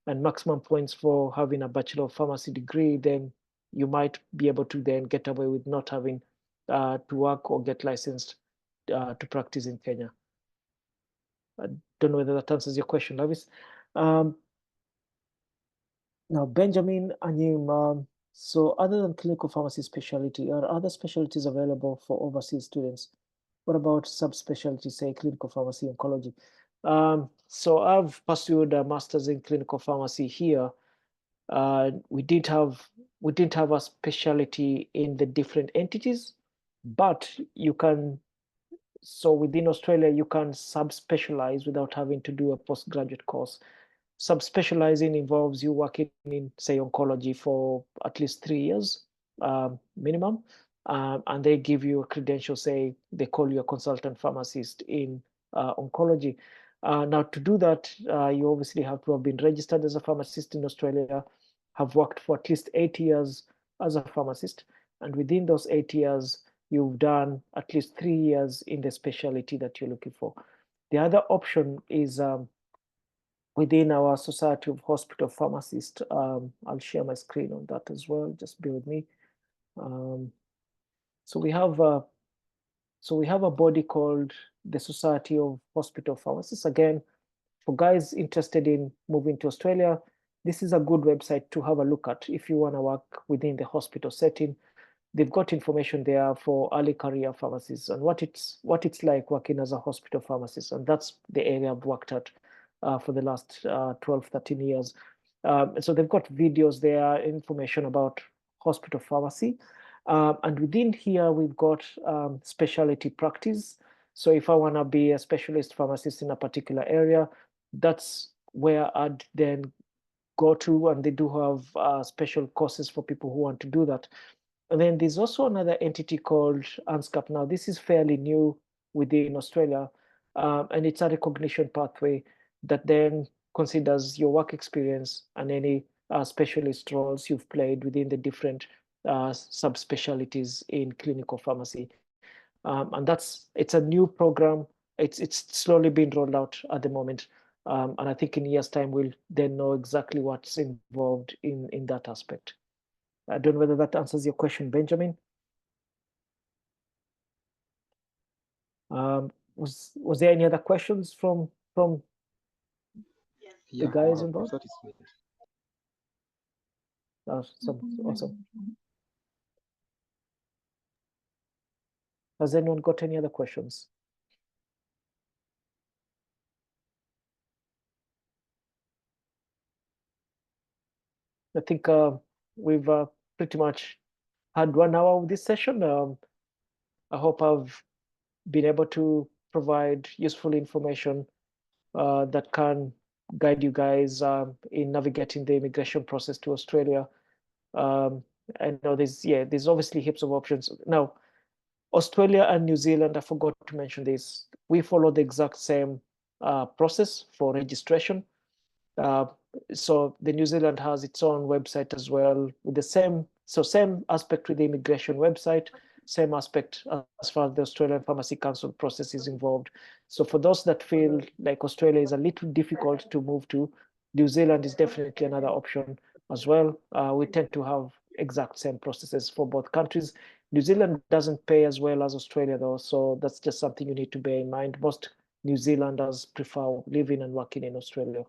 and maximum points for having a Bachelor of Pharmacy degree, then you might be able to then get away with not having to work or get licensed to practice in Kenya. I don't know whether that answers your question, Lavis. Now, Benjamin Anyim, so other than clinical pharmacy specialty, are other specialties available for overseas students? What about subspecialty, say clinical pharmacy, oncology? So I've pursued a master's in clinical pharmacy here. We didn't have a specialty in the different entities, but you can. So within Australia, you can subspecialize without having to do a postgraduate course. Subspecializing involves you working in, say, oncology for at least 3 years minimum, and they give you a credential, say, they call you a consultant pharmacist in oncology. Now, to do that, you obviously have to have been registered as a pharmacist in Australia, have worked for at least 8 years as a pharmacist, and within those 8 years, you've done at least 3 years in the specialty that you're looking for. The other option is within our Society of Hospital Pharmacists. I'll share my screen on that as well. Just bear with me. So we have a body called the Society of Hospital Pharmacists. Again, for guys interested in moving to Australia, this is a good website to have a look at if you want to work within the hospital setting. They've got information there for early career pharmacists and what it's like working as a hospital pharmacist, and that's the area I've worked at for the last 12, 13 years. So they've got videos there, information about hospital pharmacy. And within here, we've got specialty practice. So if I want to be a specialist pharmacist in a particular area, that's where I'd then go to, and they do have special courses for people who want to do that. And then there's also another entity called ANSCAP. Now, this is fairly new within Australia, and it's a recognition pathway that then considers your work experience and any specialist roles you've played within the different subspecialties in clinical pharmacy. And it's a new program. It's slowly being rolled out at the moment. And I think in a year's time, we'll then know exactly what's involved in that aspect. I don't know whether that answers your question, Benjamin. Was there any other questions from the guys involved? Awesome. Has anyone got any other questions? I think we've pretty much had 1 hour of this session. I hope I've been able to provide useful information that can guide you guys in navigating the immigration process to Australia. I know there's obviously heaps of options. Now, Australia and New Zealand, I forgot to mention this, we follow the exact same process for registration. So the New Zealand has its own website as well with the same aspect with the immigration website, same aspect as far as the Australian Pharmacy Council process is involved. So for those that feel like Australia is a little difficult to move to, New Zealand is definitely another option as well. We tend to have exact same processes for both countries. New Zealand doesn't pay as well as Australia though, so that's just something you need to bear in mind. Most New Zealanders prefer living and working in Australia.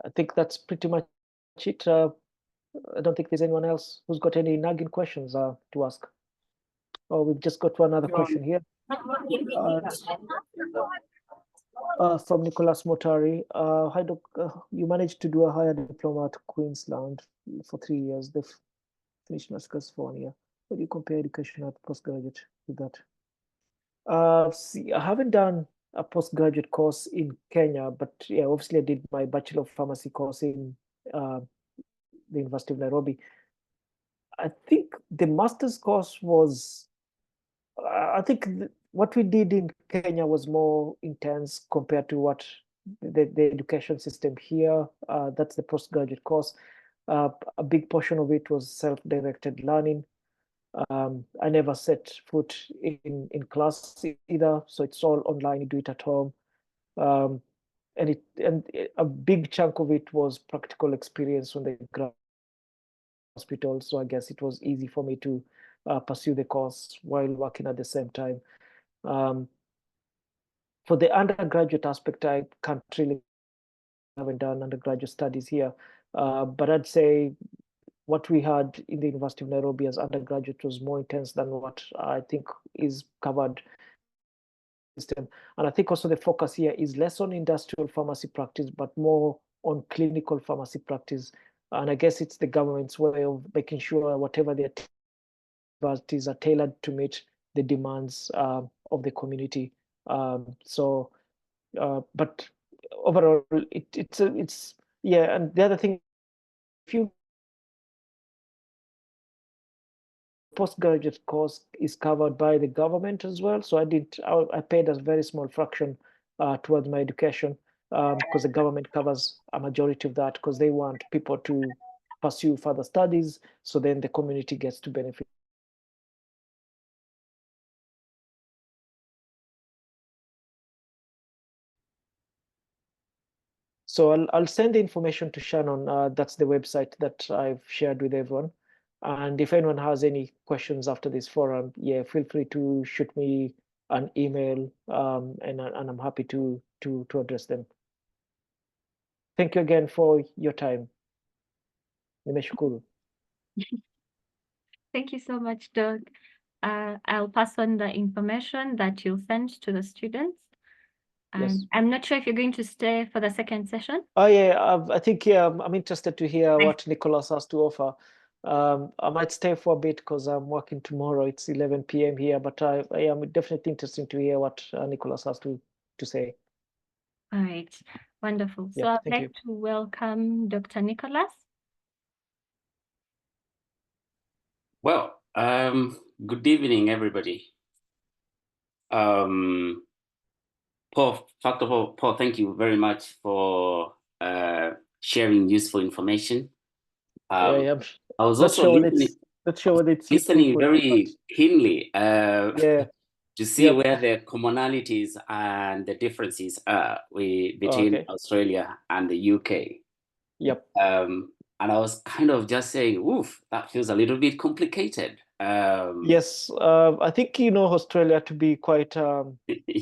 I think that's pretty much it. I don't think there's anyone else who's got any nagging questions to ask. Oh, we've just got one other question here from Nicholas Motari. Hi, Doc. You managed to do a higher diploma at Queensland for 3 years. They've finished masters for 1 year. How do you compare education at postgraduate with that? See, I haven't done a postgraduate course in Kenya, but yeah, obviously I did my Bachelor of Pharmacy course in the University of Nairobi. I think the master's course was, I think what we did in Kenya was more intense compared to what the education system here. That's the postgraduate course. A big portion of it was self-directed learning. I never set foot in class either, so it's all online. You do it at home, and a big chunk of it was practical experience on the ground hospital. So I guess it was easy for me to pursue the course while working at the same time. For the undergraduate aspect, I can't really haven't done undergraduate studies here, but I'd say what we had in the University of Nairobi as undergraduate was more intense than what I think is covered system. And I think also the focus here is less on industrial pharmacy practice, but more on clinical pharmacy practice. And I guess it's the government's way of making sure whatever their universities are tailored to meet the demands of the community. But overall, it's yeah. And the other thing, if you postgraduate course is covered by the government as well. So I paid a very small fraction towards my education because the government covers a majority of that because they want people to pursue further studies. So then the community gets to benefit. So I'll send the information to Shannon. That's the website that I've shared with everyone. And if anyone has any questions after this forum, yeah, feel free to shoot me an email, and I'm happy to address them. Thank you again for your time. Nimeshukuru. Thank you so much, Doug. I'll pass on the information that you'll send to the students. Yes. I'm not sure if you're going to stay for the second session. Oh yeah, I think I'm interested to hear what Nicholas has to offer. I might stay for a bit because I'm working tomorrow. It's 11 p.m. here, but I am definitely interested to hear what Nicholas has to say. All right, wonderful. So Yeah, I'd thank like you. to welcome Dr. Nicholas. Well, good evening, everybody. Paul, first of all, Paul, thank you very much for sharing useful information. Yeah, I was not also sure listening, it's listening very keenly yeah. to see where the commonalities and the differences are between Australia and the UK. Yep. And I was kind of just saying, oof, that feels a little bit complicated. Yes, I think you know Australia to be quite, yeah.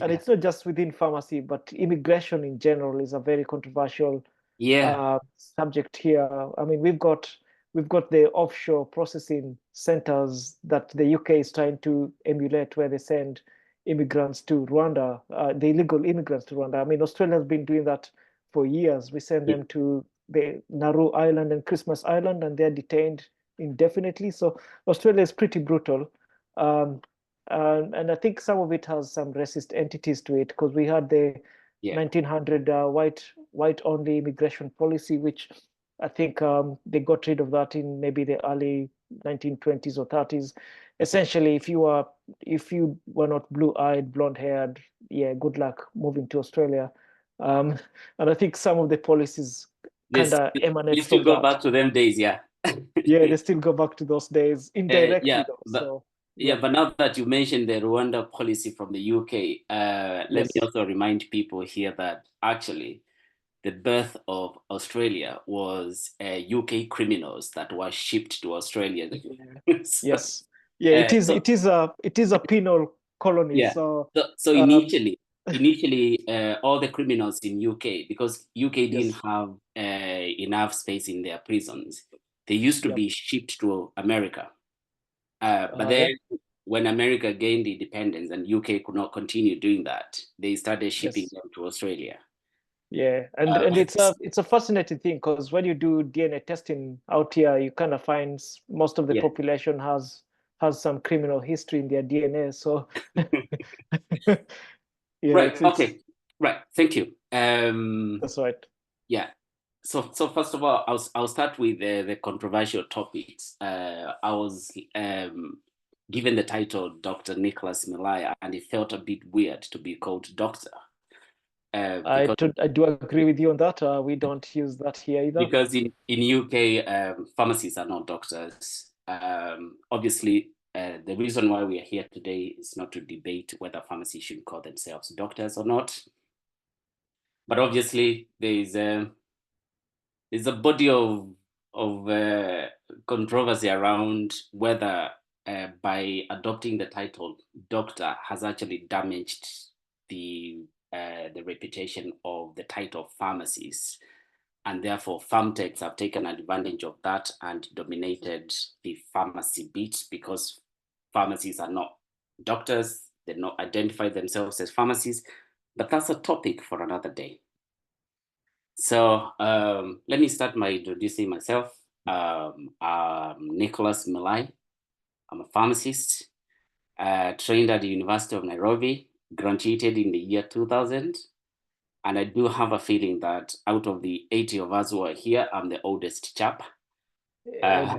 and it's not just within pharmacy, but immigration in general is a very controversial subject here. I mean, we've got the offshore processing centers that the UK is trying to emulate, where they send immigrants to Rwanda, the illegal immigrants to Rwanda. I mean, Australia has been doing that for years. We send them to the Nauru Island and Christmas Island, and they're detained indefinitely. So Australia is pretty brutal. And I think some of it has some racist entities to it, because we had the 1900 white only immigration policy, which I think they got rid of that in maybe the early 1920s or 30s. Essentially, if you were not blue-eyed, blonde-haired, yeah, good luck moving to Australia. And I think some of the policies kind of emanate you still from go that. back to them days, yeah. Yeah, they still go back to those days indirectly, though. So yeah, but now that you mentioned the Rwanda policy from the UK, let me also remind people here that actually the birth of Australia was UK criminals that were shipped to Australia. So, yes, yeah, it is a penal colony. Yeah. So initially, all the criminals in UK, because UK didn't have enough space in their prisons, they used to be shipped to America. But then when America gained independence and UK could not continue doing that, they started shipping them to Australia. Yeah, and it's a fascinating thing, because when you do DNA testing out here, you kind of find most of the population has some criminal history in their DNA. So Right. Thank you. That's right. Yeah. So first of all, I'll start with the controversial topics. I was given the title Dr. Nicholas Milai, and it felt a bit weird to be called doctor. I do agree with you on that. We don't use that here either. Because in UK, pharmacists are not doctors. Obviously, the reason why we are here today is not to debate whether pharmacists should call themselves doctors or not. But obviously, there's a body of controversy around whether by adopting the title doctor has actually damaged the reputation of the title pharmacist, and therefore pharmtechs have taken advantage of that and dominated the pharmacy beat, because pharmacists are not doctors, they don't identify themselves as pharmacists, but that's a topic for another day. So let me start by introducing myself. I'm Nicholas Milai. I'm a pharmacist, trained at the University of Nairobi, graduated in the year 2000. And I do have a feeling that out of the 80 of us who are here, I'm the oldest chap. Yeah,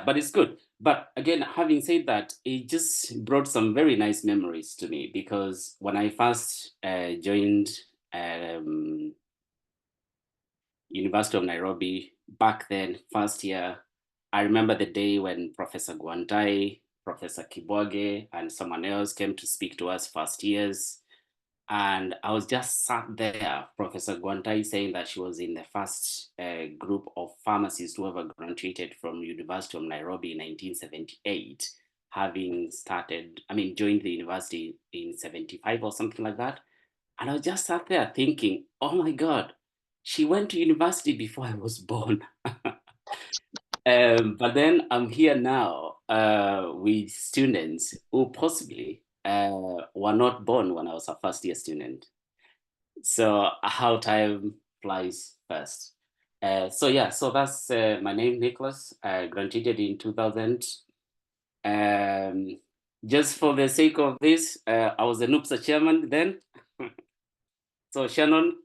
but it's good. But again, having said that, it just brought some very nice memories to me, because when I first joined University of Nairobi back then, first year, I remember the day when Professor Gwantai, Professor Kibwage, and someone else came to speak to us first years. And I was just sat there, Professor Gwantai saying that she was in the first group of pharmacists who ever graduated from University of Nairobi in 1978, having joined the university in 75 or something like that. And I just sat there thinking, oh my God, she went to university before I was born. But then I'm here now with students who possibly were not born when I was a first year student. So how time flies fast. So that's my name, Nicholas. I graduated in 2000. Just for the sake of this, I was a Nupsa chairman then. So Shannon,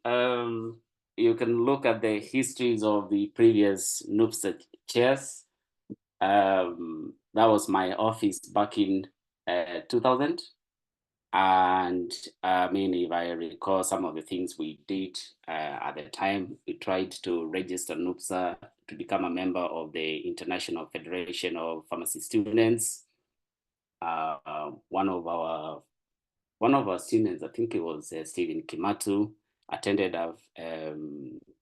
you can look at the histories of the previous Nupsa chairs. That was my office back in 2000. And I mean, if I recall some of the things we did at the time, we tried to register Nupsa to become a member of the International Federation of Pharmacy Students. One of our students, I think it was Stephen Kimatu, attended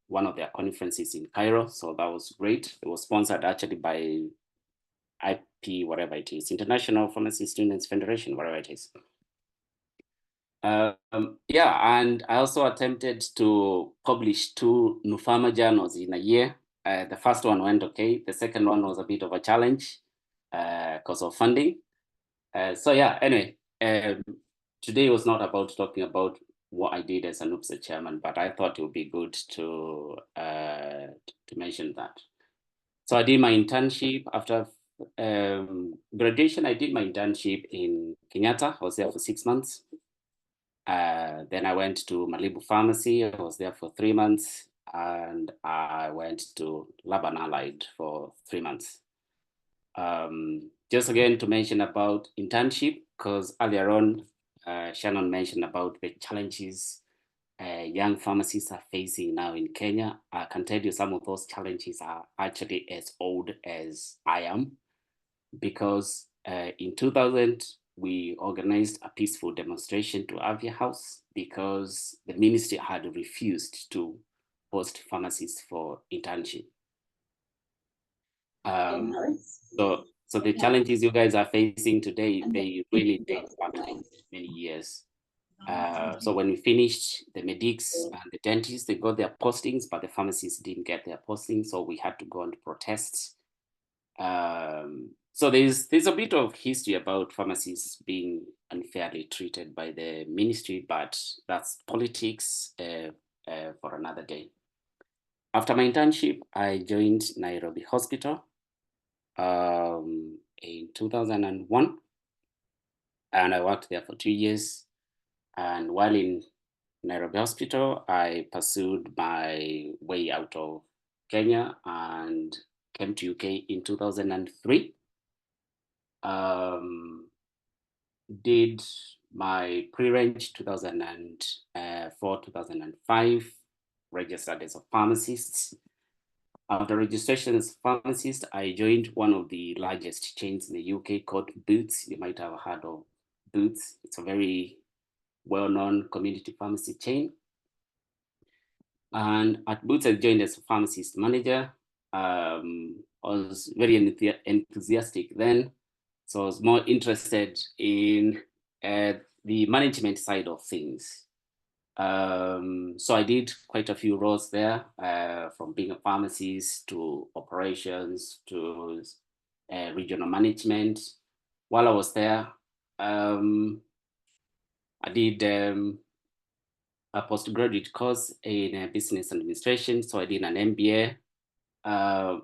one of their conferences in Cairo. So that was great. It was sponsored actually by IP, whatever it is, International Pharmacy Students Federation, whatever it is. Yeah, and I also attempted to publish 2 Nufama journals in a year. The first one went okay. The second one was a bit of a challenge because of funding. So yeah, anyway, today was not about talking about what I did as a Nupsa chairman, but I thought it would be good to mention that. So I did my internship after graduation. I did my internship in Kenyatta. I was there for 6 months. Then I went to Malibu Pharmacy. I was there for 3 months, and I went to Laban Allied for 3 months. Just again to mention about internship, because earlier on, Shannon mentioned about the challenges young pharmacists are facing now in Kenya. I can tell you some of those challenges are actually as old as I am, because in 2000, we organized a peaceful demonstration to Avia House because the ministry had refused to host pharmacists for internship. So the challenges you guys are facing today, they really date back to many years. So when we finished, the medics and the dentists, they got their postings, but the pharmacists didn't get their postings, so we had to go on protests. So there's a bit of history about pharmacists being unfairly treated by the ministry, but that's politics for another day. After my internship, I joined Nairobi Hospital in 2001, and I worked there for 2 years. And while in Nairobi Hospital, I pursued my way out of Kenya and came to UK in 2003. Did my pre-range 2004, 2005, registered as a pharmacist. After registration as a pharmacist, I joined one of the largest chains in the UK called Boots. You might have heard of Boots. It's a very well-known community pharmacy chain. And at Boots, I joined as a pharmacist manager. I was very enthusiastic then. So I was more interested in the management side of things. So I did quite a few roles there, from being a pharmacist to operations to regional management. While I was there, I did a postgraduate course in business administration. So I did an MBA.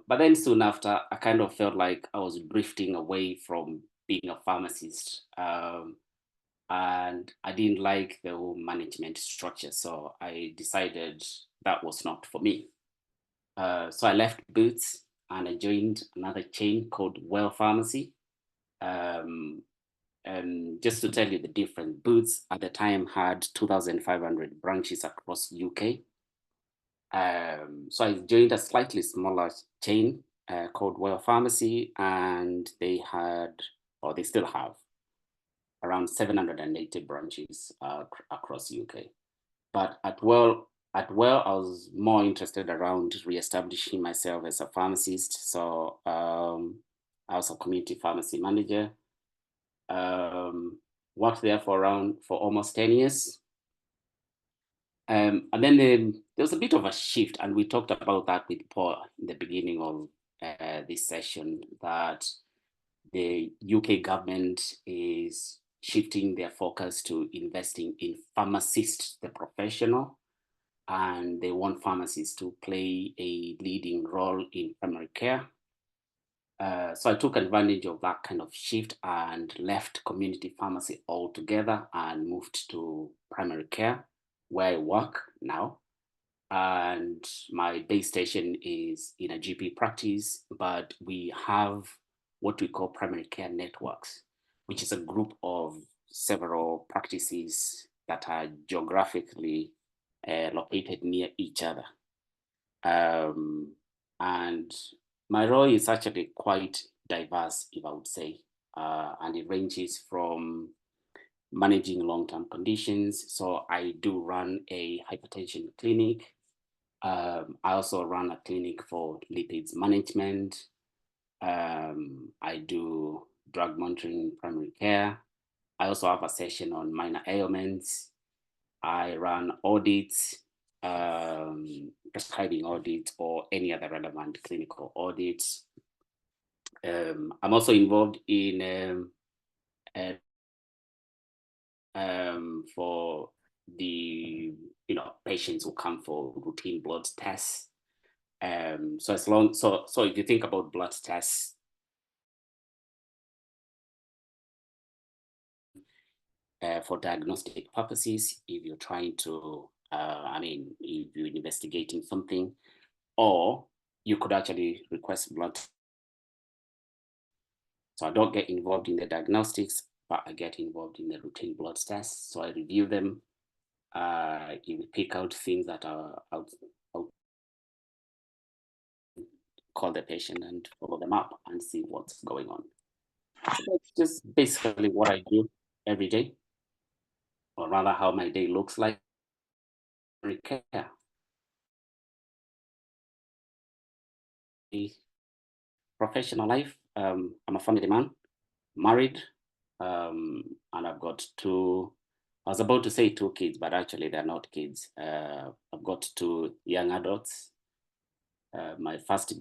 But then soon after, I kind of felt like I was drifting away from being a pharmacist. And I didn't like the whole management structure. So I decided that was not for me. So I left Boots and I joined another chain called Well Pharmacy. And just to tell you the difference, Boots at the time had 2,500 branches across UK. So I joined a slightly smaller chain called Well Pharmacy, and they had, or they still have, around 780 branches across UK. But at Well, I was more interested around reestablishing myself as a pharmacist. So I was a community pharmacy manager. Worked there for almost 10 years. And then there was a bit of a shift, and we talked about that with Paul in the beginning of this session, that the UK government is shifting their focus to investing in pharmacists, the professional, and they want pharmacists to play a leading role in primary care. So I took advantage of that kind of shift and left community pharmacy altogether and moved to primary care, where I work now. And my base station is in a GP practice, but we have what we call primary care networks, which is a group of several practices that are geographically located near each other. And my role is actually quite diverse, if I would say, and it ranges from managing long-term conditions. So I do run a hypertension clinic. I also run a clinic for lipids management. I do drug monitoring in primary care. I also have a session on minor ailments. I run audits, prescribing audits or any other relevant clinical audits. I'm also involved in for the patients who come for routine blood tests. So if you think about blood tests, for diagnostic purposes, if you're trying to, if you're investigating something, or you could actually request blood. So I don't get involved in the diagnostics, but I get involved in the routine blood tests. So I review them. You pick out things that are out, call the patient and follow them up and see what's going on. So that's just basically what I do every day, or rather how my day looks like. Care. Professional life, I'm a family man, married, and I've got two, I was about to say 2 kids, but actually they're not kids. I've got 2 young adults. My first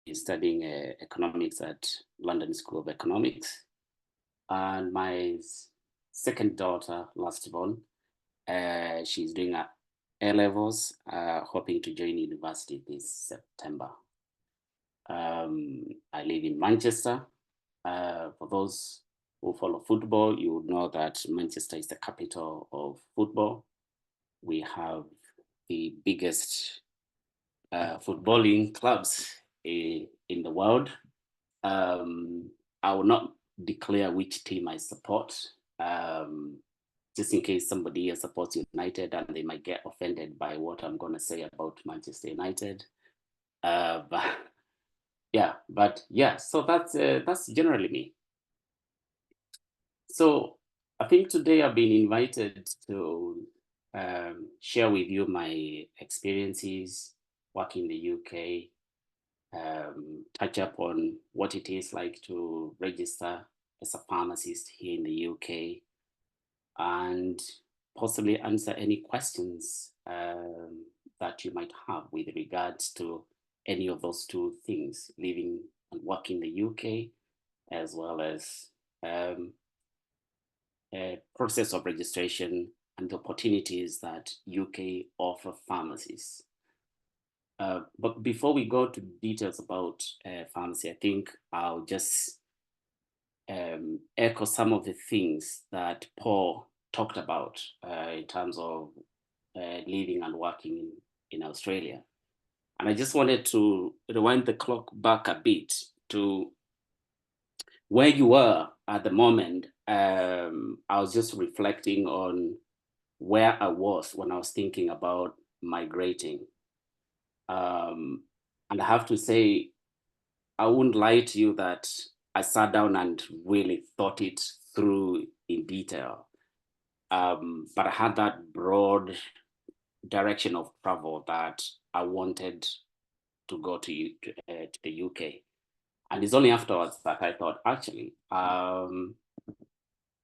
is studying economics at London School of Economics. And my second daughter, last born, she's doing A-levels, hoping to join university this September. I live in Manchester. For those who follow football, you would know that Manchester is the capital of football. We have the biggest footballing clubs in the world. I will not declare which team I support, just in case somebody here supports United and they might get offended by what I'm going to say about Manchester United. But so that's generally me. So I think today I've been invited to share with you my experiences working in the UK, touch up on what it is like to register as a pharmacist here in the UK, and possibly answer any questions that you might have with regards to any of those 2 things, living and working in the UK, as well as a process of registration and the opportunities that UK offer pharmacists. But before we go to details about pharmacy, I think I'll just echo some of the things that Paul talked about in terms of living and working in Australia. And I just wanted to rewind the clock back a bit to where you were at the moment. I was just reflecting on where I was when I was thinking about migrating. And I have to say, I wouldn't lie to you that I sat down and really thought it through in detail. But I had that broad direction of travel that I wanted to go to the UK. And it's only afterwards that I thought, actually, I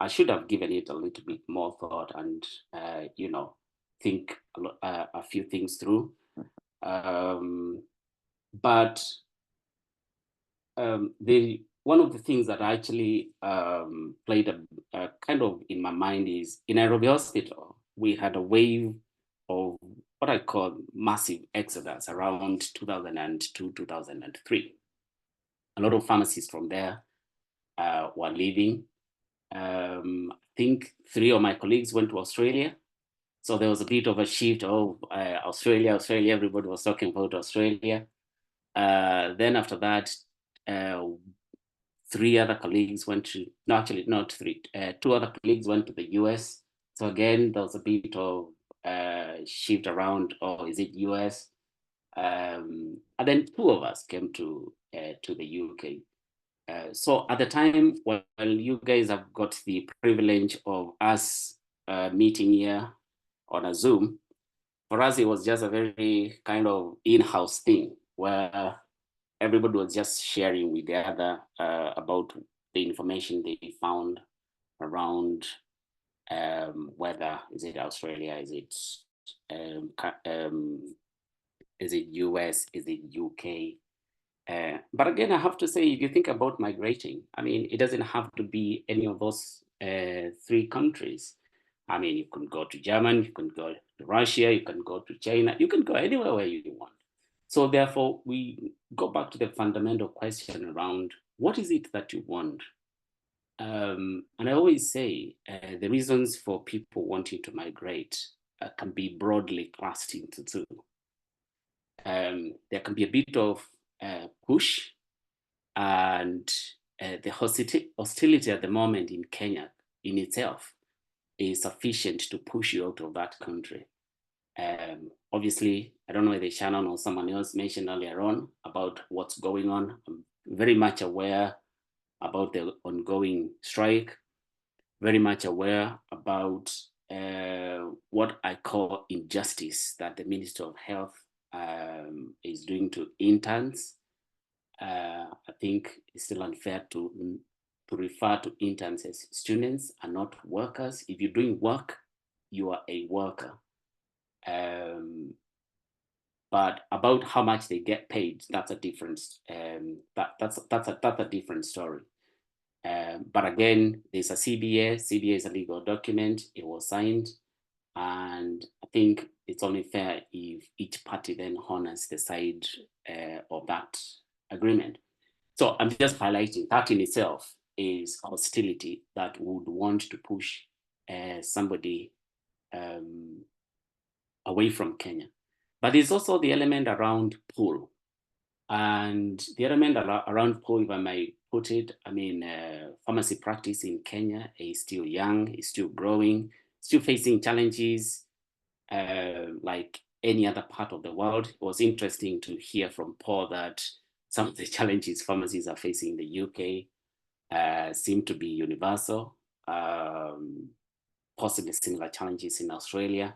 should have given it a little bit more thought and, think a few things through. But one of the things that actually played a kind of in my mind is in Nairobi Hospital, we had a wave of what I call massive exodus around 2002, 2003. A lot of pharmacists from there were leaving. I think 3 of my colleagues went to Australia. So there was a bit of a shift of Australia, everybody was talking about Australia. Then after that, 3 other colleagues went to, no, actually not 3, 2 other colleagues went to the US. So again, there was a bit of shift around, is it US? And then 2 of us came to the UK. So at the time, well, you guys have got the privilege of us meeting here on a Zoom. For us, it was just a very kind of in-house thing where everybody was just sharing with the other about the information they found around whether is it Australia, is it US, is it UK? But again, I have to say, if you think about migrating, I mean, it doesn't have to be any of those 3 countries. I mean, you can go to Germany, you can go to Russia, you can go to China, you can go anywhere where you want. So therefore, we go back to the fundamental question around what is it that you want? And I always say the reasons for people wanting to migrate can be broadly classed into 2. There can be a bit of push, and the hostility at the moment in Kenya in itself is sufficient to push you out of that country. Obviously, I don't know whether Shannon or someone else mentioned earlier on about what's going on. I'm very much aware about the ongoing strike, very much aware about what I call injustice that the Minister of Health is doing to interns. I think it's still unfair to refer to interns as students and not workers. If you're doing work, you are a worker. But about how much they get paid, that's a different that's a different story. But again, there's a CBA. CBA is a legal document. It was signed, and I think it's only fair if each party then honors the side of that agreement. So I'm just highlighting that in itself is hostility that would want to push somebody away from Kenya. But there's also the element around pull. And the element around pull, if I may put it, I mean, pharmacy practice in Kenya is still young, is still growing, still facing challenges like any other part of the world. It was interesting to hear from Paul that some of the challenges pharmacies are facing in the UK seem to be universal, possibly similar challenges in Australia.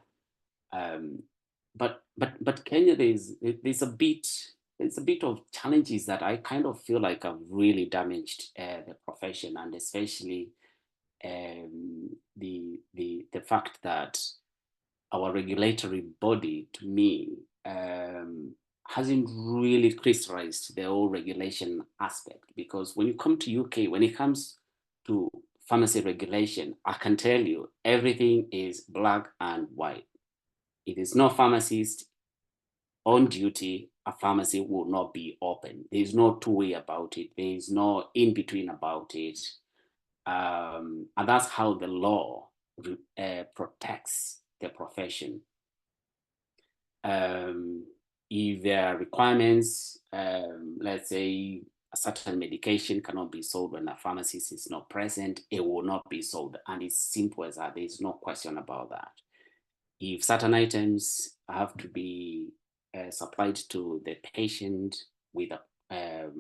But Kenya, there's a bit of challenges that I kind of feel like have really damaged the profession, and especially the fact that our regulatory body, to me, hasn't really crystallized the whole regulation aspect. Because when you come to UK, when it comes to pharmacy regulation, I can tell you everything is black and white. If it's not pharmacist on duty, a pharmacy will not be open. There's no two-way about it. There's no in-between about it. And that's how the law protects the profession. If there are requirements, let's say a certain medication cannot be sold when a pharmacist is not present, it will not be sold. And it's simple as that. There's no question about that. If certain items have to be supplied to the patient with a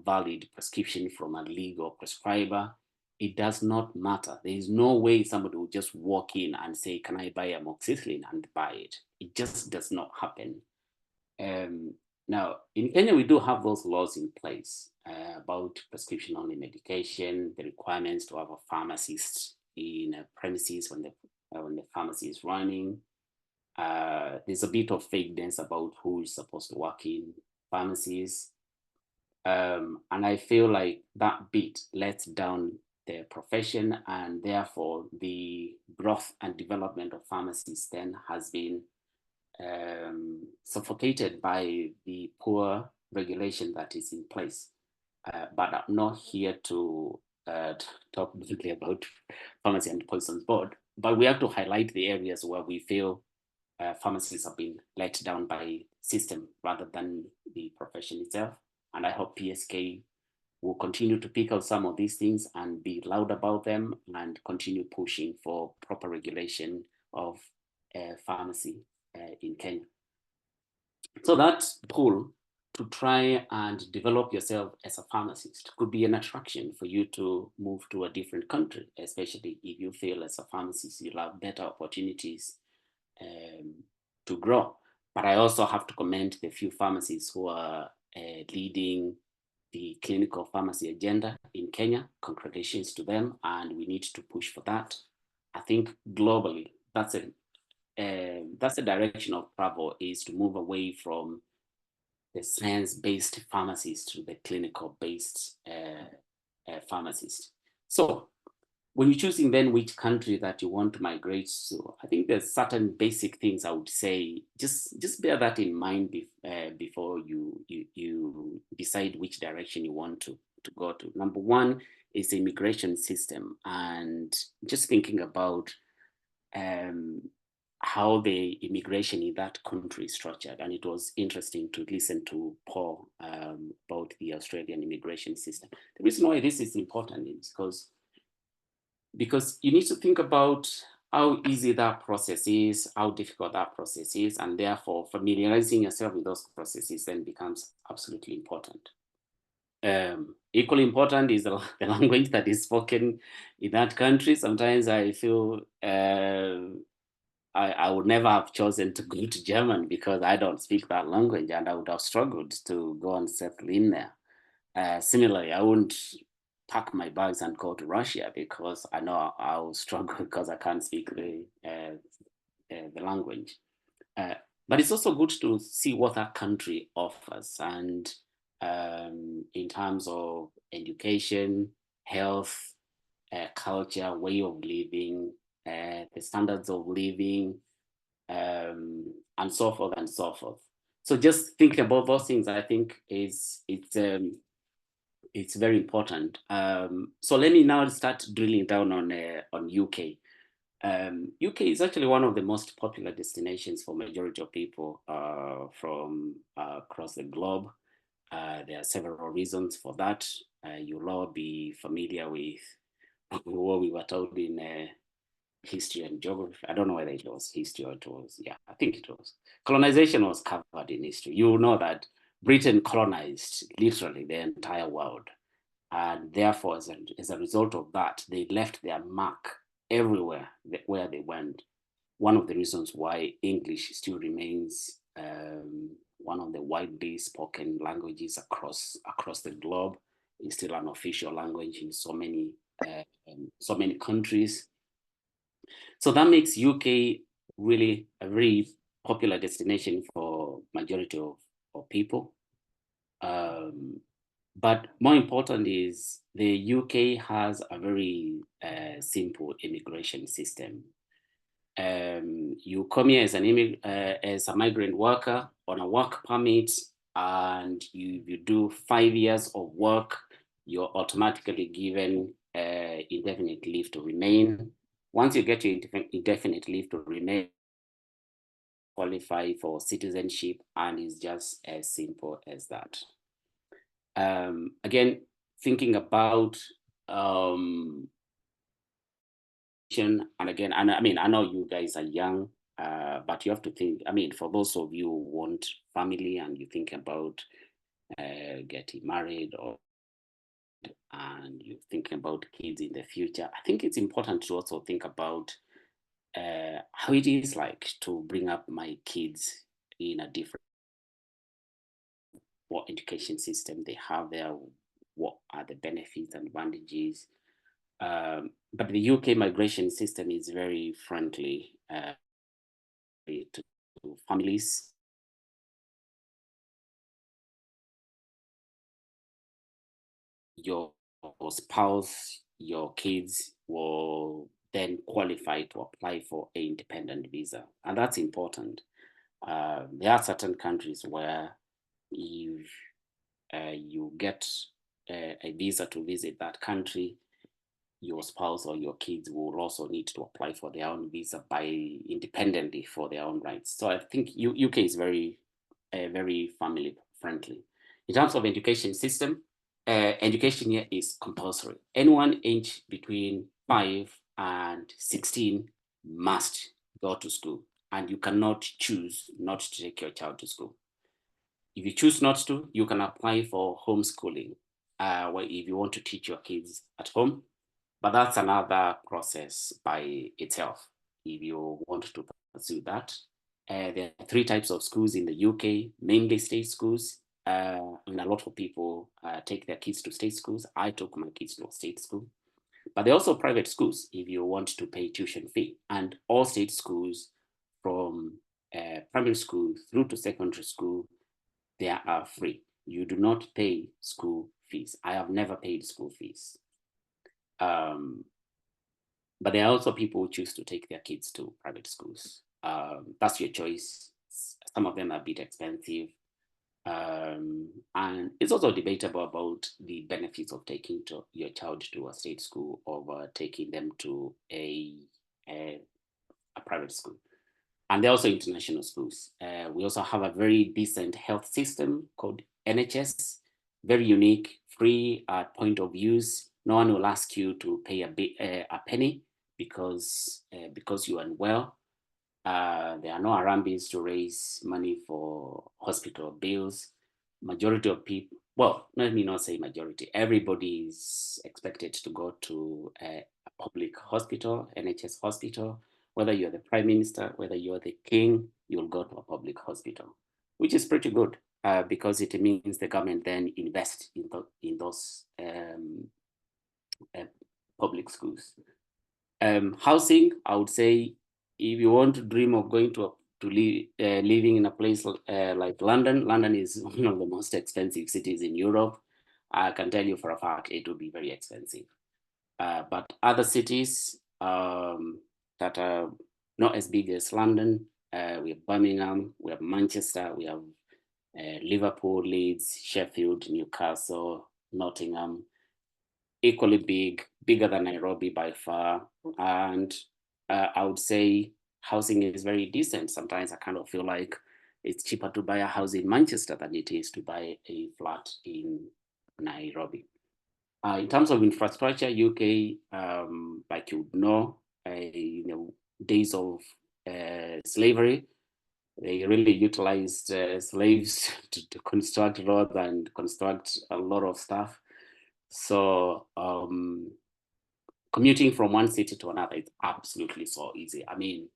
valid prescription from a legal prescriber, it does not matter. There is no way somebody will just walk in and say, can I buy amoxicillin, and buy it. It just does not happen. Now, in Kenya, we do have those laws in place about prescription-only medication, the requirements to have a pharmacist in a premises when the pharmacy is running. There's a bit of vagueness about who is supposed to work in pharmacies. And I feel like that bit lets down the profession, and therefore the growth and development of pharmacies then has been suffocated by the poor regulation that is in place. But I'm not here to talk briefly about Pharmacy and Poisons Board, but we have to highlight the areas where we feel pharmacies have been let down by system rather than the profession itself. And I hope PSK will continue to pick out some of these things and be loud about them and continue pushing for proper regulation of pharmacy in Kenya. So that pull to try and develop yourself as a pharmacist could be an attraction for you to move to a different country, especially if you feel as a pharmacist you'll have better opportunities to grow. But I also have to commend the few pharmacists who are leading the clinic clinical pharmacy agenda in Kenya. Congratulations to them, and we need to push for that. I think globally, that's the direction of travel, is to move away from the science-based pharmacies to the clinical-based pharmacists. So when you're choosing then which country that you want to migrate to, I think there's certain basic things I would say, just bear that in mind before you decide which direction you want to go to. Number one is the immigration system, and just thinking about how the immigration in that country is structured. And it was interesting to listen to Paul about the Australian immigration system. The reason why this is important is because you need to think about how easy that process is, how difficult that process is, and therefore familiarizing yourself with those processes then becomes absolutely important. Equally important is the language that is spoken in that country. Sometimes I feel I would never have chosen to go to Germany because I don't speak that language, and I would have struggled to go and settle in there. Similarly, I wouldn't pack my bags and go to Russia because I know I will struggle because I can't speak the language. But it's also good to see what that country offers, and in terms of education, health, culture, way of living, the standards of living, and so forth and so forth. So just think about those things. I think it's very important. So let me now start drilling down on UK. UK is actually one of the most popular destinations for majority of people from across the globe. There are several reasons for that. You'll all be familiar with what we were told in history and geography. I don't know whether it was history or it was, yeah, I think it was. Colonization was covered in history. You know that Britain colonized literally the entire world. And therefore, as a result of that, they left their mark everywhere where they went. One of the reasons why English still remains one of the widely spoken languages across the globe. Is still an official language in so many countries. So that makes UK really a very popular destination for majority of people. But more important is the UK has a very simple immigration system. You come here as a migrant worker on a work permit, and you do 5 years of work, you're automatically given indefinite leave to remain. Once you get your indefinite leave to remain, qualify for citizenship, and it's just as simple as that. Again, thinking about and again, and I mean, I know you guys are young, but you have to think, I mean, for those of you who want family and you think about getting married and you're thinking about kids in the future, I think it's important to also think about how it is like to bring up my kids in a different, what education system they have there, what are the benefits and advantages. But the UK migration system is very friendly to families. Your spouse, your kids will then qualify to apply for an independent visa. And that's important. There are certain countries where if you get a visa to visit that country, your spouse or your kids will also need to apply for their own visa independently for their own rights. So I think UK is very family friendly. In terms of education system, education here is compulsory. Anyone aged between 5 and 16 must go to school, and you cannot choose not to take your child to school. If you choose not to, you can apply for homeschooling, where if you want to teach your kids at home, but that's another process by itself. If you want to pursue that, there are 3 types of schools in the UK, mainly state schools, and a lot of people take their kids to state schools. I took my kids to a state school. But there are also private schools if you want to pay tuition fee. And all state schools from primary school through to secondary school, they are free. You do not pay school fees. I have never paid school fees. But there are also people who choose to take their kids to private schools. That's your choice. Some of them are a bit expensive. And it's also debatable about the benefits of taking your child to a state school over taking them to a private school. And there are also international schools. We also have a very decent health system called NHS, very unique, free at point of use. No one will ask you to pay a penny because you are unwell. There are no Arambis to raise money for hospital bills. Majority of people, well, let me not say majority, everybody is expected to go to a public hospital, NHS hospital. Whether you're the prime minister, whether you're the king, you'll go to a public hospital, which is pretty good because it means the government then invests in those public schools. Housing, I would say, if you want to dream of going to living in a place like London, London is one of the most expensive cities in Europe. I can tell you for a fact it will be very expensive. But other cities that are not as big as London, we have Birmingham, we have Manchester, we have Liverpool, Leeds, Sheffield, Newcastle, Nottingham, equally big, bigger than Nairobi by far. And I would say housing is very decent. Sometimes I kind of feel like it's cheaper to buy a house in Manchester than it is to buy a flat in Nairobi. In terms of infrastructure, UK, like you know, days of slavery, they really utilized slaves to construct roads and construct a lot of stuff. So commuting from one city to another is absolutely so easy. I mean,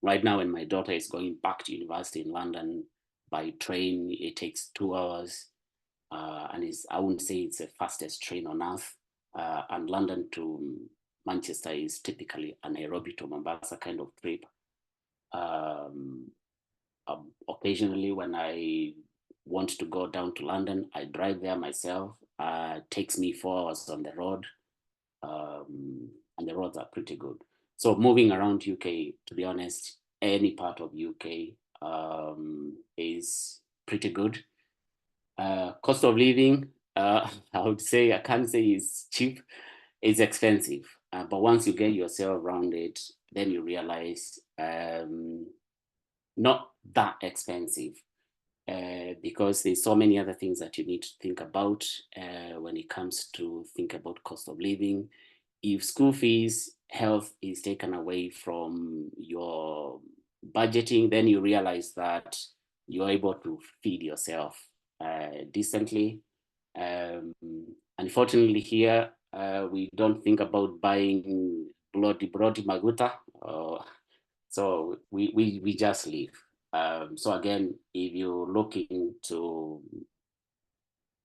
right now when my daughter is going back to university in London by train, it takes 2 hours. And I wouldn't say it's the fastest train on earth. And London to Manchester is typically a Nairobi to Mombasa kind of trip. Occasionally when I want to go down to London, I drive there myself. It takes me 4 hours on the road. And the roads are pretty good. So moving around UK, to be honest, any part of UK is pretty good. Cost of living, I would say, I can't say it's cheap, it's expensive. But once you get yourself around it, then you realize not that expensive because there's so many other things that you need to think about when it comes to think about cost of living. If school fees, health is taken away from your budgeting, then you realize that you're able to feed yourself decently. Unfortunately here, we don't think about buying bloody maguta. So we just live. So again, if you're looking to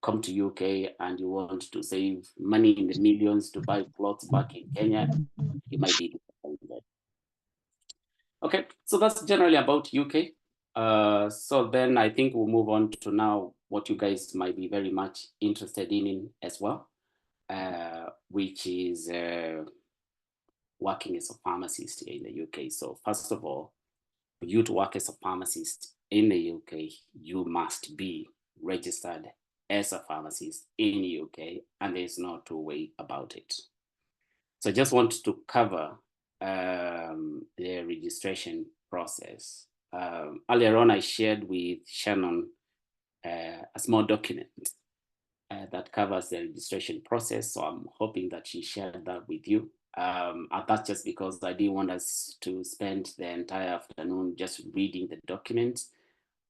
come to UK and you want to save money in the millions to buy plots back in Kenya, you might be disappointed. Okay, so that's generally about UK. So then I think we'll move on to now what you guys might be very much interested in as well, which is working as a pharmacist here in the UK. So first of all, for you to work as a pharmacist in the UK, you must be registered as a pharmacist in the UK, and there's no two way about it. So I just want to cover the registration process. Earlier on, I shared with Shannon a small document that covers the registration process. So I'm hoping that she shared that with you. And that's just because I didn't want us to spend the entire afternoon just reading the document,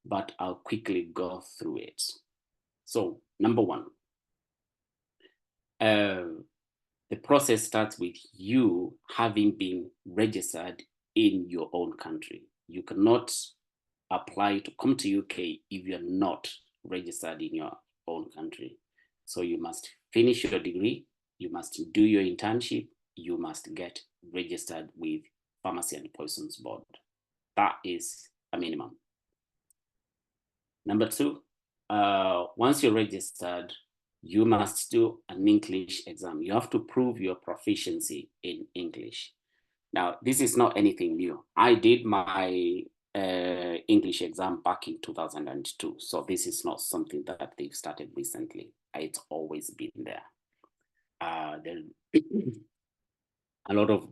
but I'll quickly go through it. So number one, the process starts with you having been registered in your own country. You cannot apply to come to UK if you're not registered in your own country. So you must finish your degree, you must do your internship, you must get registered with Pharmacy and Poisons Board. That is a minimum. Number two, once you're registered, you must do an English exam. You have to prove your proficiency in English. Now, this is not anything new. I did my English exam back in 2002. So this is not something that they've started recently. It's always been there. A lot of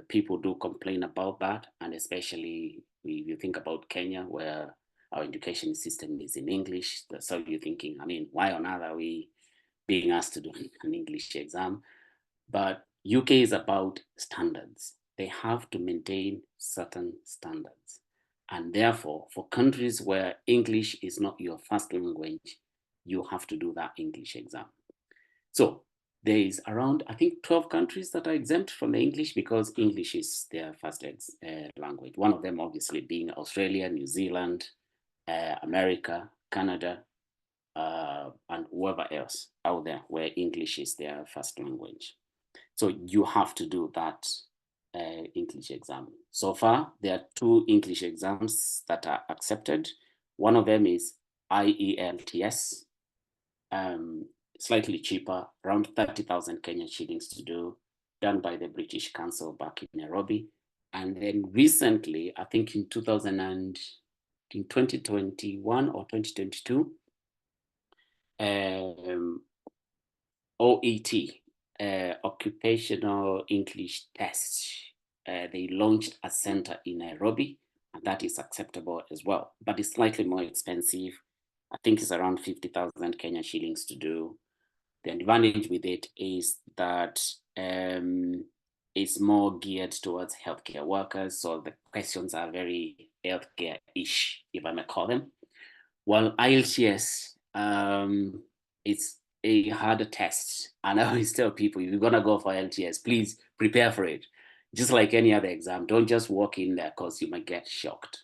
people do complain about that, and especially if you think about Kenya, where our education system is in English. So you're thinking, I mean, why on earth are we being asked to do an English exam? But UK is about standards. They have to maintain certain standards. And therefore, for countries where English is not your first language, you have to do that English exam. So there is around, I think, 12 countries that are exempt from the English because English is their first language. One of them obviously being Australia, New Zealand, America, Canada, and whoever else out there where English is their first language. So you have to do that English exam. So far, there are 2 English exams that are accepted. One of them is IELTS, slightly cheaper, around 30,000 Kenyan shillings to do, done by the British Council back in Nairobi. And then recently, I think in 2021 or 2022, OET, Occupational English Test, they launched a center in Nairobi, and that is acceptable as well, but it's slightly more expensive. I think it's around 50,000 Kenyan shillings to do. The advantage with it is that it's more geared towards healthcare workers, so the questions are very healthcare-ish, if I may call them. While IELTS, it's a harder test. And I always tell people, if you're gonna go for IELTS, please prepare for it. Just like any other exam, don't just walk in there because you might get shocked.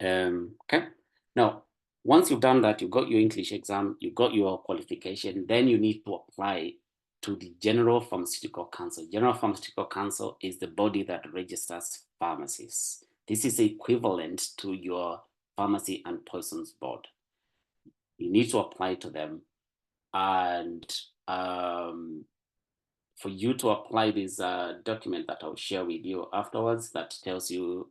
Okay, now, once you've done that, you've got your English exam, you've got your qualification, then you need to apply to the General Pharmaceutical Council. General Pharmaceutical Council is the body that registers pharmacists. This is equivalent to your Pharmacy and Poisons Board. You need to apply to them, and for you to apply this document that I'll share with you afterwards, that tells you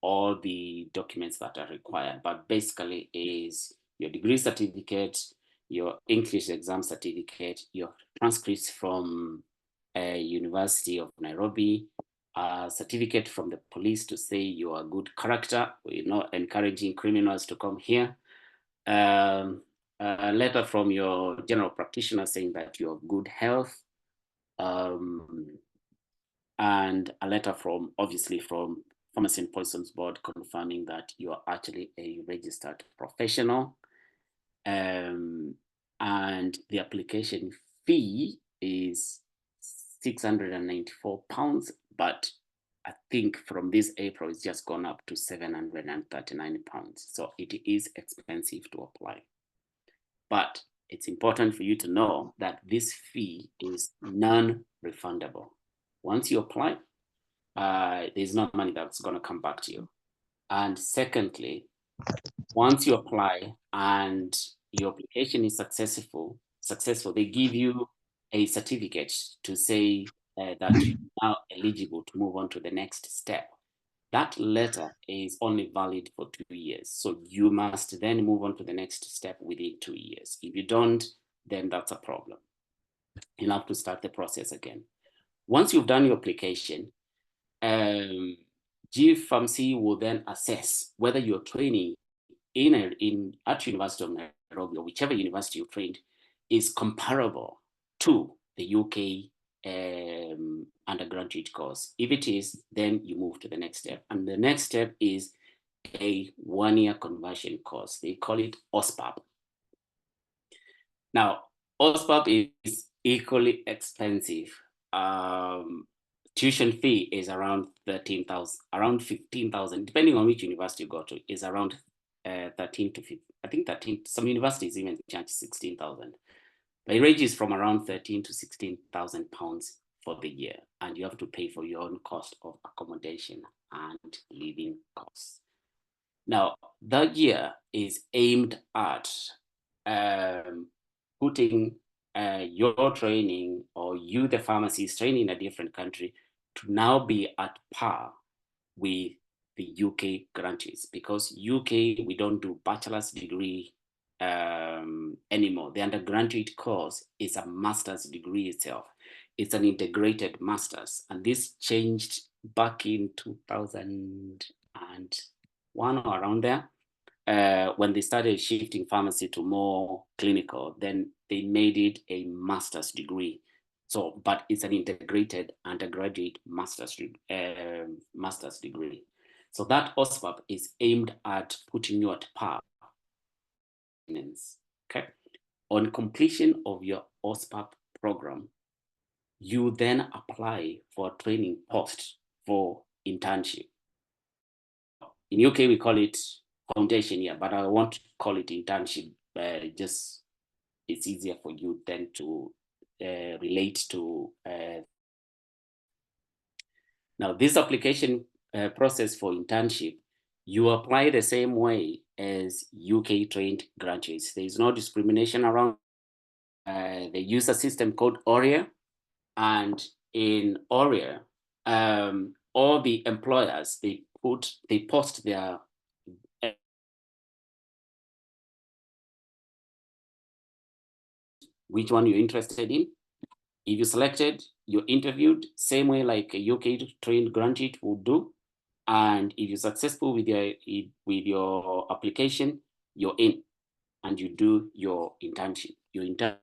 all the documents that are required, but basically is your degree certificate, your English exam certificate, your transcripts from University of Nairobi, a certificate from the police to say you are good character, we're not encouraging criminals to come here, a letter from your general practitioner saying that you have good health, and a letter from, obviously, from Pharmacy and Poisons Board confirming that you are actually a registered professional. And the application fee is £694, but I think from this April it's just gone up to £739. So it is expensive to apply. But it's important for you to know that this fee is non-refundable. Once you apply, there's no money that's going to come back to you. And secondly, once you apply and your application is successful, they give you a certificate to say that you're now eligible to move on to the next step. That letter is only valid for 2 years. So you must then move on to the next step within 2 years. If you don't, then that's a problem. You'll have to start the process again. Once you've done your application, GPharmacy will then assess whether your training at University of Nairobi, or whichever university you trained, is comparable to the UK undergraduate course. If it is, then you move to the next step. And the next step is a 1-year conversion course. They call it OSPAP. Now, OSPAP is equally expensive. tuition fee is around 13,000, around 15,000, depending on which university you go to, is around 13 to 15. I think 13. Some universities even charge 16,000. But it ranges from around 13 to 16,000 pounds for the year, and you have to pay for your own cost of accommodation and living costs. Now, that year is aimed at putting your training, or you, the pharmacist training in a different country, to now be at par with the UK grantees, because UK, we don't do bachelor's degree anymore. The undergraduate course is a master's degree itself. It's an integrated master's, and this changed back in 2001 or around there. When they started shifting pharmacy to more clinical, then they made it a master's degree. So, but it's an integrated undergraduate master's degree. So that OSPAP is aimed at putting you at par. Okay. On completion of your OSPAP program, you then apply for a training post for internship. In UK, we call it foundation year, but I want to call it internship. Just it's easier for you then to relate to. Now, this application process for internship, you apply the same way as UK trained graduates. There is no discrimination around. They use a system called ORIA, and in ORIA, all the employers, they post their which one you're interested in. If you selected, you're interviewed, same way like a UK trained graduate would do. And if you're successful with your application, you're in, and you do your internship. Your intern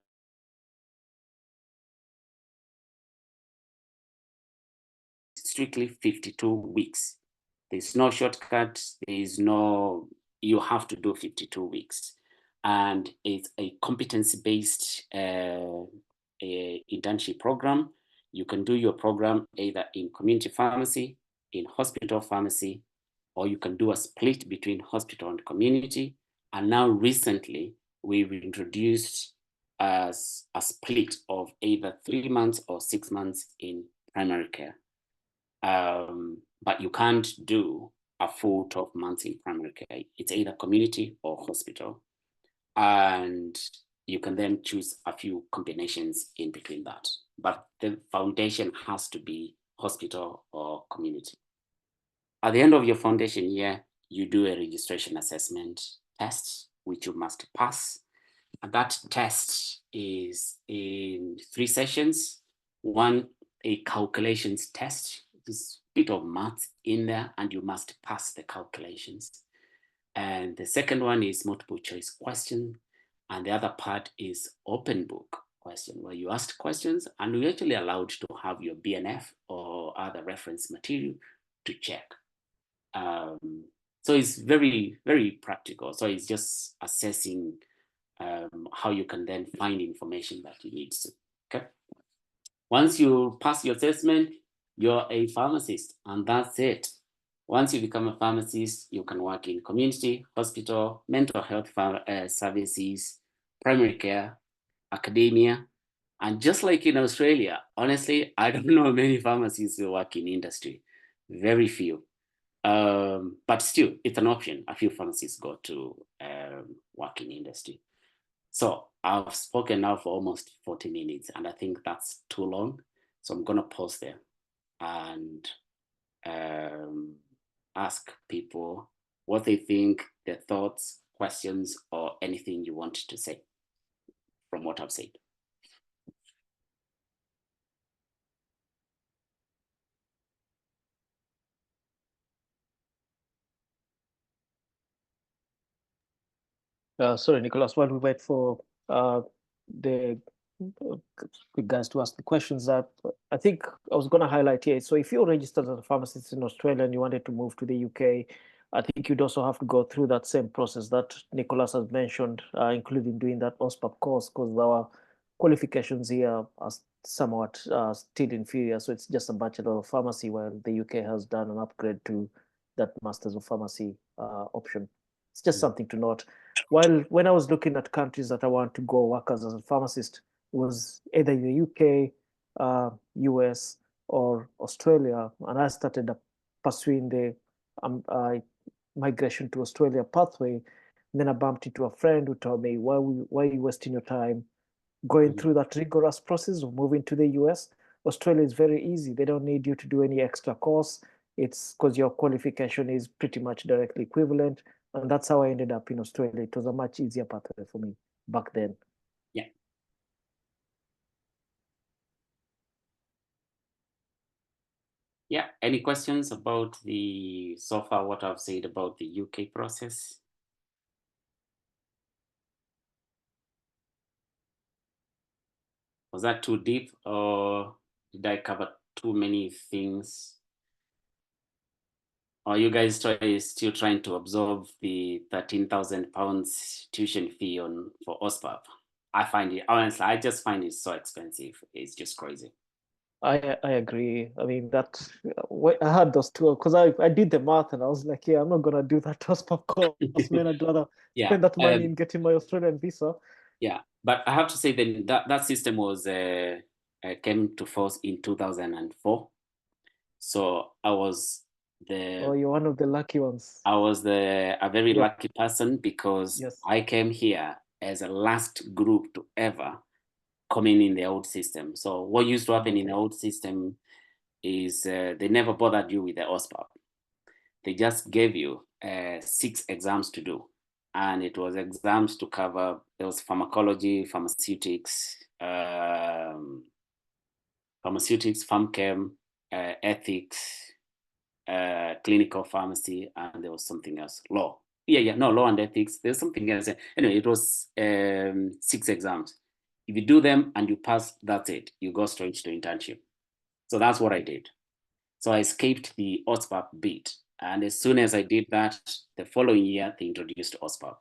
strictly 52 weeks. There's no shortcut. There's no, you have to do 52 weeks. And it's a competency-based internship program. You can do your program either in community pharmacy, in hospital pharmacy, or you can do a split between hospital and community. And now recently, we've introduced a split of either 3 months or 6 months in primary care. But you can't do a full 12 months in primary care. It's either community or hospital. And you can then choose a few combinations in between that. But the foundation has to be hospital or community. At the end of your foundation year, you do a registration assessment test, which you must pass. And that test is in 3 sessions. One, a calculations test. There's a bit of maths in there, and you must pass the calculations. And the second one is multiple choice question. And the other part is open book question, where you ask questions and you're actually allowed to have your BNF or other reference material to check. So it's very, very practical. So it's just assessing how you can then find information that you need to. Okay. Once you pass your assessment, you're a pharmacist, and that's it. Once you become a pharmacist, you can work in community, hospital, mental health services, primary care, academia. And just like in Australia, honestly, I don't know many pharmacists who work in industry, very few. But still, it's an option. A few pharmacists go to work in industry. So I've spoken now for almost 40 minutes, and I think that's too long. So I'm going to pause there and ask people what they think, their thoughts, questions, or anything you want to say from what I've said. Sorry, Nicholas, while we wait for the guys to ask the questions, that I think I was going to highlight here. So if you're registered as a pharmacist in Australia and you wanted to move to the UK, I think you'd also have to go through that same process that Nicholas has mentioned, including doing that OSPAP course, because our qualifications here are somewhat still inferior. So it's just a Bachelor of Pharmacy, while the UK has done an upgrade to that Masters of Pharmacy option. It's just something to note. While when I was looking at countries that I want to go work as a pharmacist, it was either the UK, US, or Australia, and I started pursuing the migration to Australia pathway. And then I bumped into a friend who told me, why are you wasting your time going through that rigorous process of moving to the US? Australia is very easy. They don't need you to do any extra course. It's because your qualification is pretty much directly equivalent. And that's how I ended up in Australia. It was a much easier pathway for me back then. Yeah. Yeah. Any questions about so far what I've said about the UK process? Was that too deep, or did I cover too many things? Or you guys still trying to absorb the £13,000 tuition fee for OSPAP? I find it, honestly, I just find it so expensive. It's just crazy. I agree. I mean, I had those two because I did the math and I was like, yeah, I'm not gonna do that OSPAP course, man. I'd rather spend that money in getting my Australian visa. Yeah, but I have to say then that system was came to force in 2004. So I was you're one of the lucky ones. I was a very lucky person, because Yes. I came here as a last group to ever come in the old system. So what used to happen in the old system is they never bothered you with the OSPAP. They just gave you 6 exams to do. And it was exams to cover, there was pharmacology, pharmaceutics, pharmchem, ethics, clinical pharmacy, and there was something else, law. Law and ethics. There's something else. Anyway, it was 6 exams. If you do them and you pass, that's it. You go straight to internship. So that's what I did. So I escaped the OSPAP bit. And as soon as I did that, the following year, they introduced OSPAP.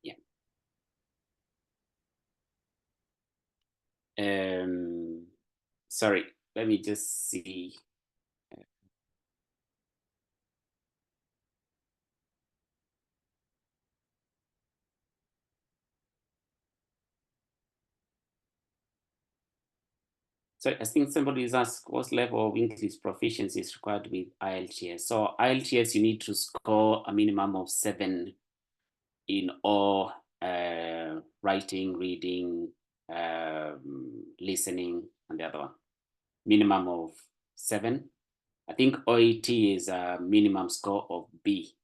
Yeah. Sorry, let me just see. So I think somebody is asked what level of English proficiency is required with IELTS. So IELTS, you need to score a minimum of 7 in all writing, reading, listening, and the other one. Minimum of 7. I think OET is a minimum score of B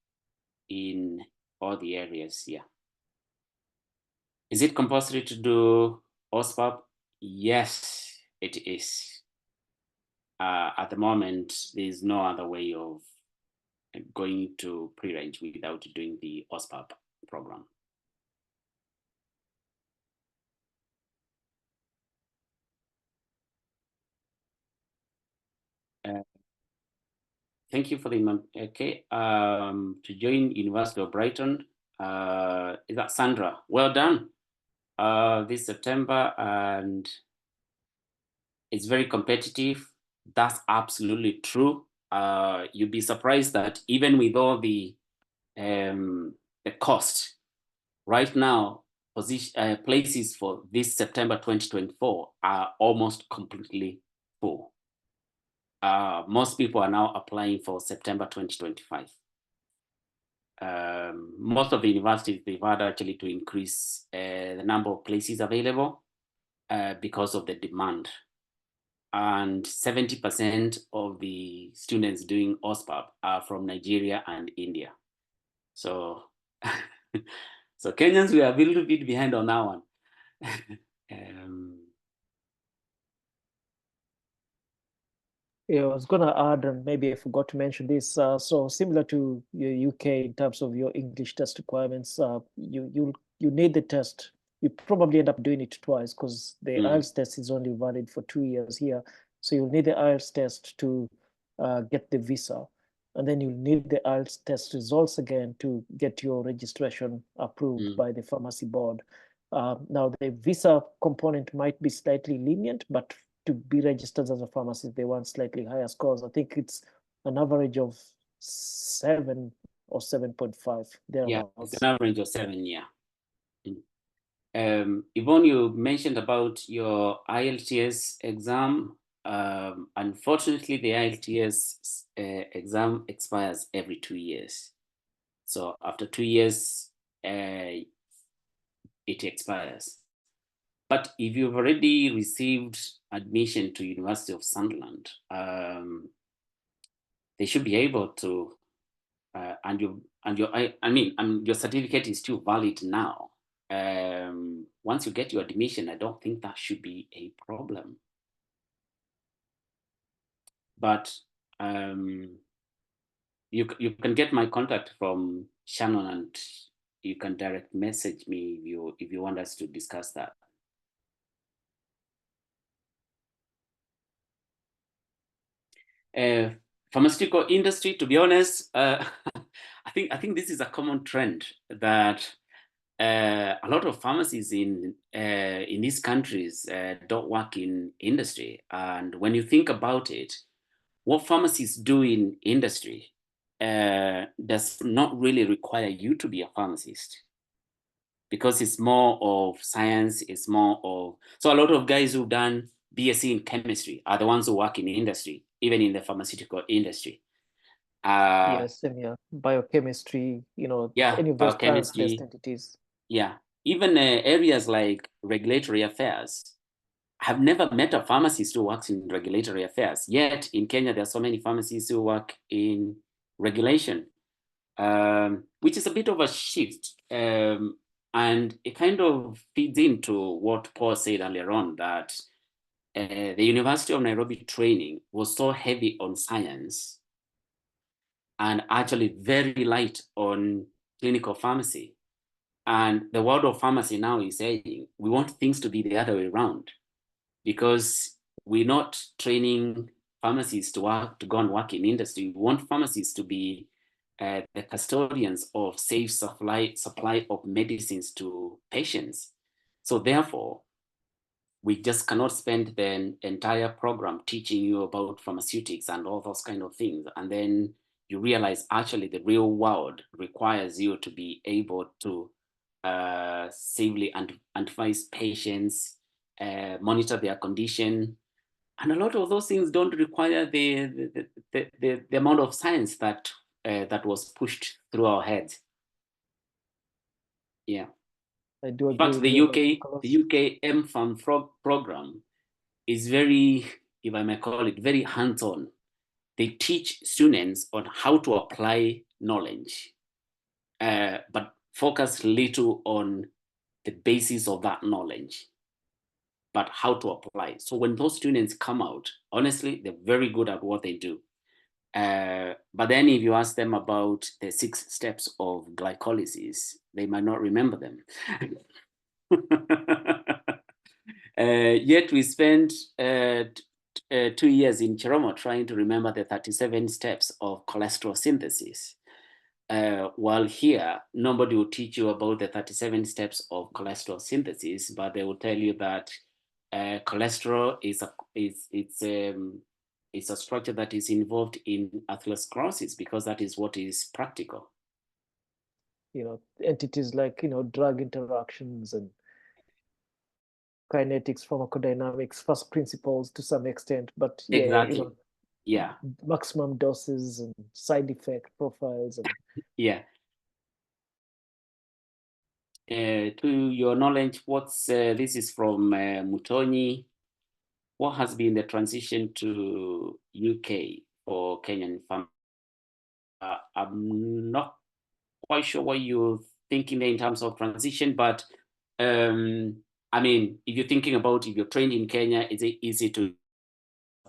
in all the areas. Yeah. Is it compulsory to do OSPAP? Yes, it is. At the moment, there's no other way of going to pre-range without doing the OSPAP program. Thank you for the email. Okay, to join University of Brighton, is that Sandra? Well done. This September, and it's very competitive. That's absolutely true. You'd be surprised that even with all the cost, right now, places for this September 2024 are almost completely full. Most people are now applying for September 2025. Most of the universities, they've had actually to increase the number of places available because of the demand. And 70% of the students doing OSPAP are from Nigeria and India. So, so Kenyans, we are a little bit behind on that one. Yeah, I was gonna add, and maybe I forgot to mention this. So similar to your UK in terms of your English test requirements, you need the test. You probably end up doing it twice because the IELTS test is only valid for 2 years here. So you'll need the IELTS test to get the visa, and then you'll need the IELTS test results again to get your registration approved by the pharmacy board. Now, the visa component might be slightly lenient, but to be registered as a pharmacist, they want slightly higher scores. I think it's an average of 7 or 7.5. Yeah, it's an average of 7, yeah. Yvonne, you mentioned about your IELTS exam. Unfortunately, the IELTS exam expires every 2 years. So after 2 years, it expires. But if you've already received admission to University of Sunderland, they should be able to, and your certificate is still valid now. Once you get your admission, I don't think that should be a problem. But you can get my contact from Shannon, and you can direct message me if you want us to discuss that. Pharmaceutical industry, to be honest, I think this is a common trend that a lot of pharmacies in these countries don't work in industry. And when you think about it, what pharmacists do in industry does not really require you to be a pharmacist, because it's more of science. It's more of, so a lot of guys who've done BSc in chemistry are the ones who work in industry, even in the pharmaceutical industry. Yes, and yeah, biochemistry, Yeah, any of those biochemistry. plant-based entities. Yeah, even areas like regulatory affairs. I've never met a pharmacist who works in regulatory affairs. Yet in Kenya, there are so many pharmacists who work in regulation, which is a bit of a shift. And it kind of feeds into what Paul said earlier on, that the University of Nairobi training was so heavy on science and actually very light on clinical pharmacy. And the world of pharmacy now is saying, we want things to be the other way around, because we're not training pharmacists to go and work in industry. We want pharmacists to be the custodians of safe supply of medicines to patients. So therefore, we just cannot spend the entire program teaching you about pharmaceutics and all those kind of things. And then you realize actually the real world requires you to be able to safely advise patients, monitor their condition. And a lot of those things don't require the amount of science that that was pushed through our heads. Yeah. I do In agree fact, with the you, UK MFAM program is very, if I may call it, very hands-on. They teach students on how to apply knowledge, but focus little on the basis of that knowledge, but how to apply. So when those students come out, honestly, they're very good at what they do. But then if you ask them about the 6 steps of glycolysis, they might not remember them. Yet we spent 2 years in Chiromo trying to remember the 37 steps of cholesterol synthesis. While here, nobody will teach you about the 37 steps of cholesterol synthesis, but they will tell you that cholesterol is a structure that is involved in atherosclerosis, because that is what is practical. Entities like, drug interactions and kinetics, pharmacodynamics, first principles to some extent, but yeah, Exactly. Yeah. Maximum doses and side effect profiles. And yeah. To your knowledge, this is from Mutonyi. What has been the transition to UK for Kenyan farmers? I'm not quite sure what you're thinking there in terms of transition, but I mean, if you're thinking about if you're trained in Kenya, is it easy to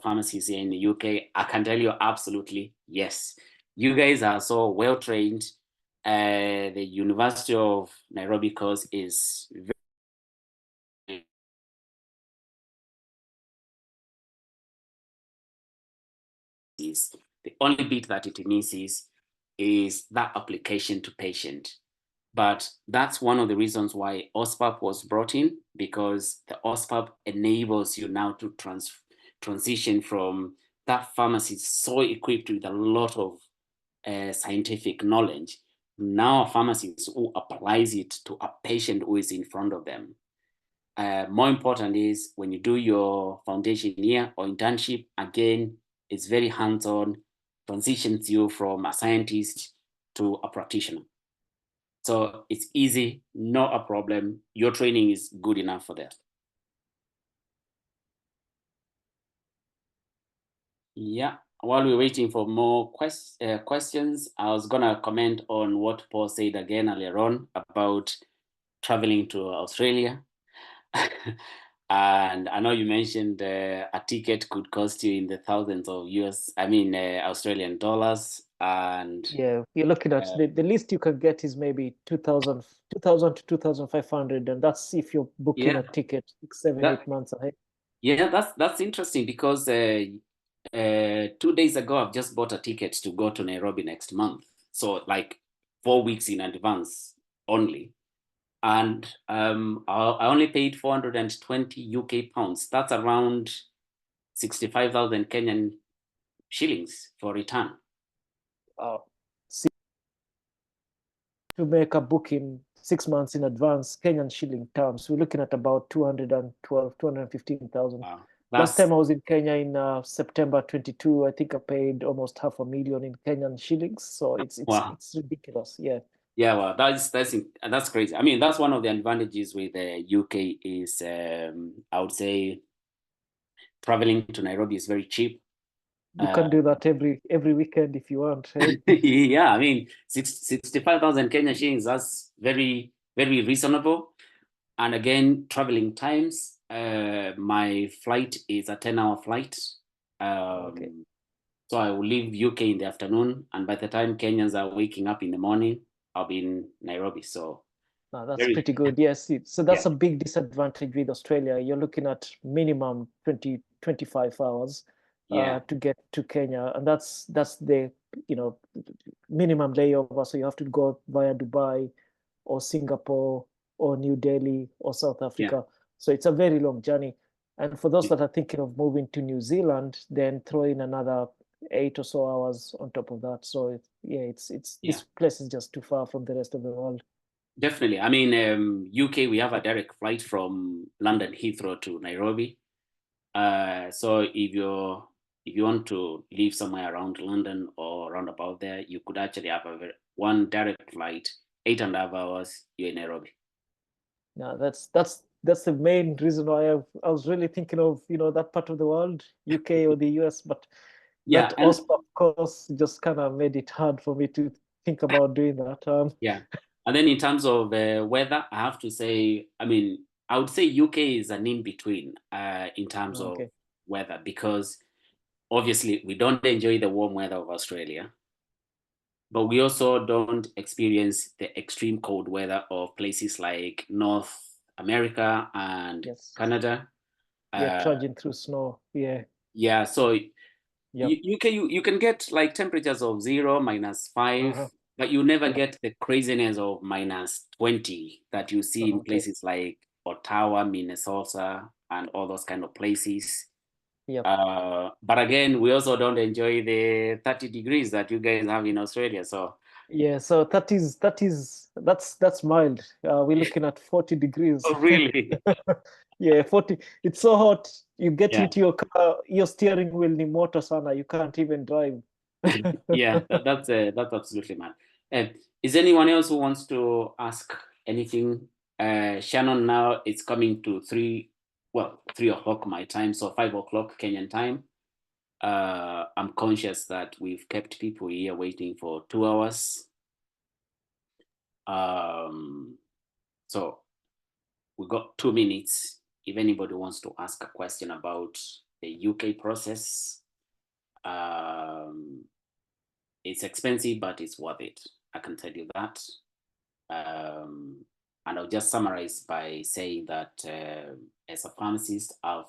pharmacies here in the UK? I can tell you absolutely yes. You guys are so well trained. The University of Nairobi course is very the only bit that it misses is that application to patient. But that's one of the reasons why OSPAP was brought in, because the OSPAP enables you now to transition from that pharmacy so equipped with a lot of scientific knowledge, now a pharmacist who applies it to a patient who is in front of them. More important is when you do your foundation year or internship, again, it's very hands-on, transitions you from a scientist to a practitioner. So it's easy, not a problem. Your training is good enough for that. Yeah, while we're waiting for more questions, I was gonna comment on what Paul said again earlier on about traveling to Australia. And I know you mentioned a ticket could cost you in the thousands of Australian dollars. And yeah, you're looking at the least you can get is maybe 2,000 to 2,500, and that's if you're booking a ticket 6, 7, 8 months ahead. Yeah, that's interesting, because 2 days ago I've just bought a ticket to go to Nairobi next month. So like 4 weeks in advance only. And I only paid 420 UK pounds. That's around 65,000 Kenyan shillings for return. To make a booking 6 months in advance, Kenyan shilling terms, we're looking at about 212, 215,000. Wow. Last time I was in Kenya in September 22, I think I paid almost $500,000 in Kenyan shillings. So it's ridiculous. Yeah. Yeah, well, that's crazy. I mean, that's one of the advantages with the UK is, I would say, traveling to Nairobi is very cheap. You can do that every weekend if you want. Right? Yeah, I mean, 65,000 Kenyan shillings, that's very, very reasonable. And again, traveling times, my flight is a 10-hour flight. Okay. So I will leave UK in the afternoon, and by the time Kenyans are waking up in the morning, I'll be in Nairobi. So no, that's pretty good. Yes. So that's a big disadvantage with Australia. You're looking at minimum 20, 25 hours to get to Kenya. And that's the, minimum layover. So you have to go via Dubai or Singapore or New Delhi or South Africa. So it's a very long journey. And for those that are thinking of moving to New Zealand, then throw in another 8 or so hours on top of that. So this place is just too far from the rest of the world. Definitely. I mean, UK, we have a direct flight from London Heathrow to Nairobi. So if you want to live somewhere around London or around about there, you could actually have one direct flight, 8.5 hours, you're in Nairobi. Yeah, that's the main reason why I was really thinking of that part of the world, UK or the US, but that OSPA, of course, just kind of made it hard for me to think about doing that. And then in terms of weather, I have to say, I mean, I would say UK is an in-between in terms of weather, because obviously we don't enjoy the warm weather of Australia, but we also don't experience the extreme cold weather of places like North America and Canada. Trudging through snow. Yeah, so you can get like temperatures of 0, -5, but you never get the craziness of -20 that you see in places like Ottawa, Minnesota, and all those kind of places. But again, we also don't enjoy the 30 degrees that you guys have in Australia. So so that's mild. We're looking at 40 degrees. Oh, really? 40. It's so hot. You get into your car, your steering wheel ni moto sana. You can't even drive. That's absolutely mad. Is anyone else who wants to ask anything? Shannon, now it's coming to 3 o'clock my time, so 5 o'clock Kenyan time. I'm conscious that we've kept people here waiting for 2 hours. So we got 2 minutes. If anybody wants to ask a question about the UK process, it's expensive, but it's worth it. I can tell you that. And I'll just summarize by saying that as a pharmacist, I've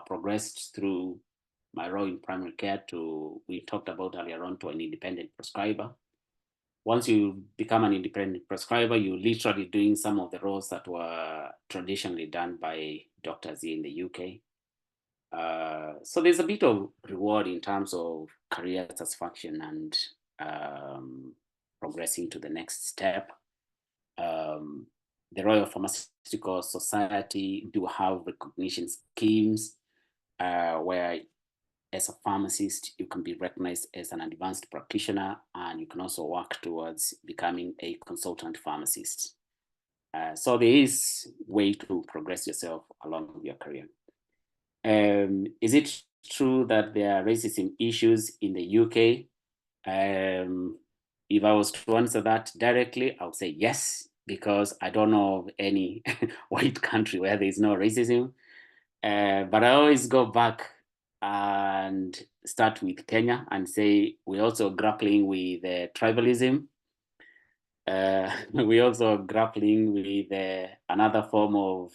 progressed through my role in primary care we talked about earlier on, to an independent prescriber. once you become an independent prescriber, you're literally doing some of the roles that were traditionally done by doctors here in the UK. So there's a bit of reward in terms of career satisfaction and progressing to the next step. The Royal Pharmaceutical Society do have recognition schemes where as a pharmacist, you can be recognized as an advanced practitioner, and you can also work towards becoming a consultant pharmacist. So there is way to progress yourself along your career. Is it true that there are racism issues in the UK? If I was to answer that directly, I would say yes, because I don't know of any white country where there is no racism. But I always go back and start with Kenya and say we're also grappling with tribalism. We're also grappling with another form of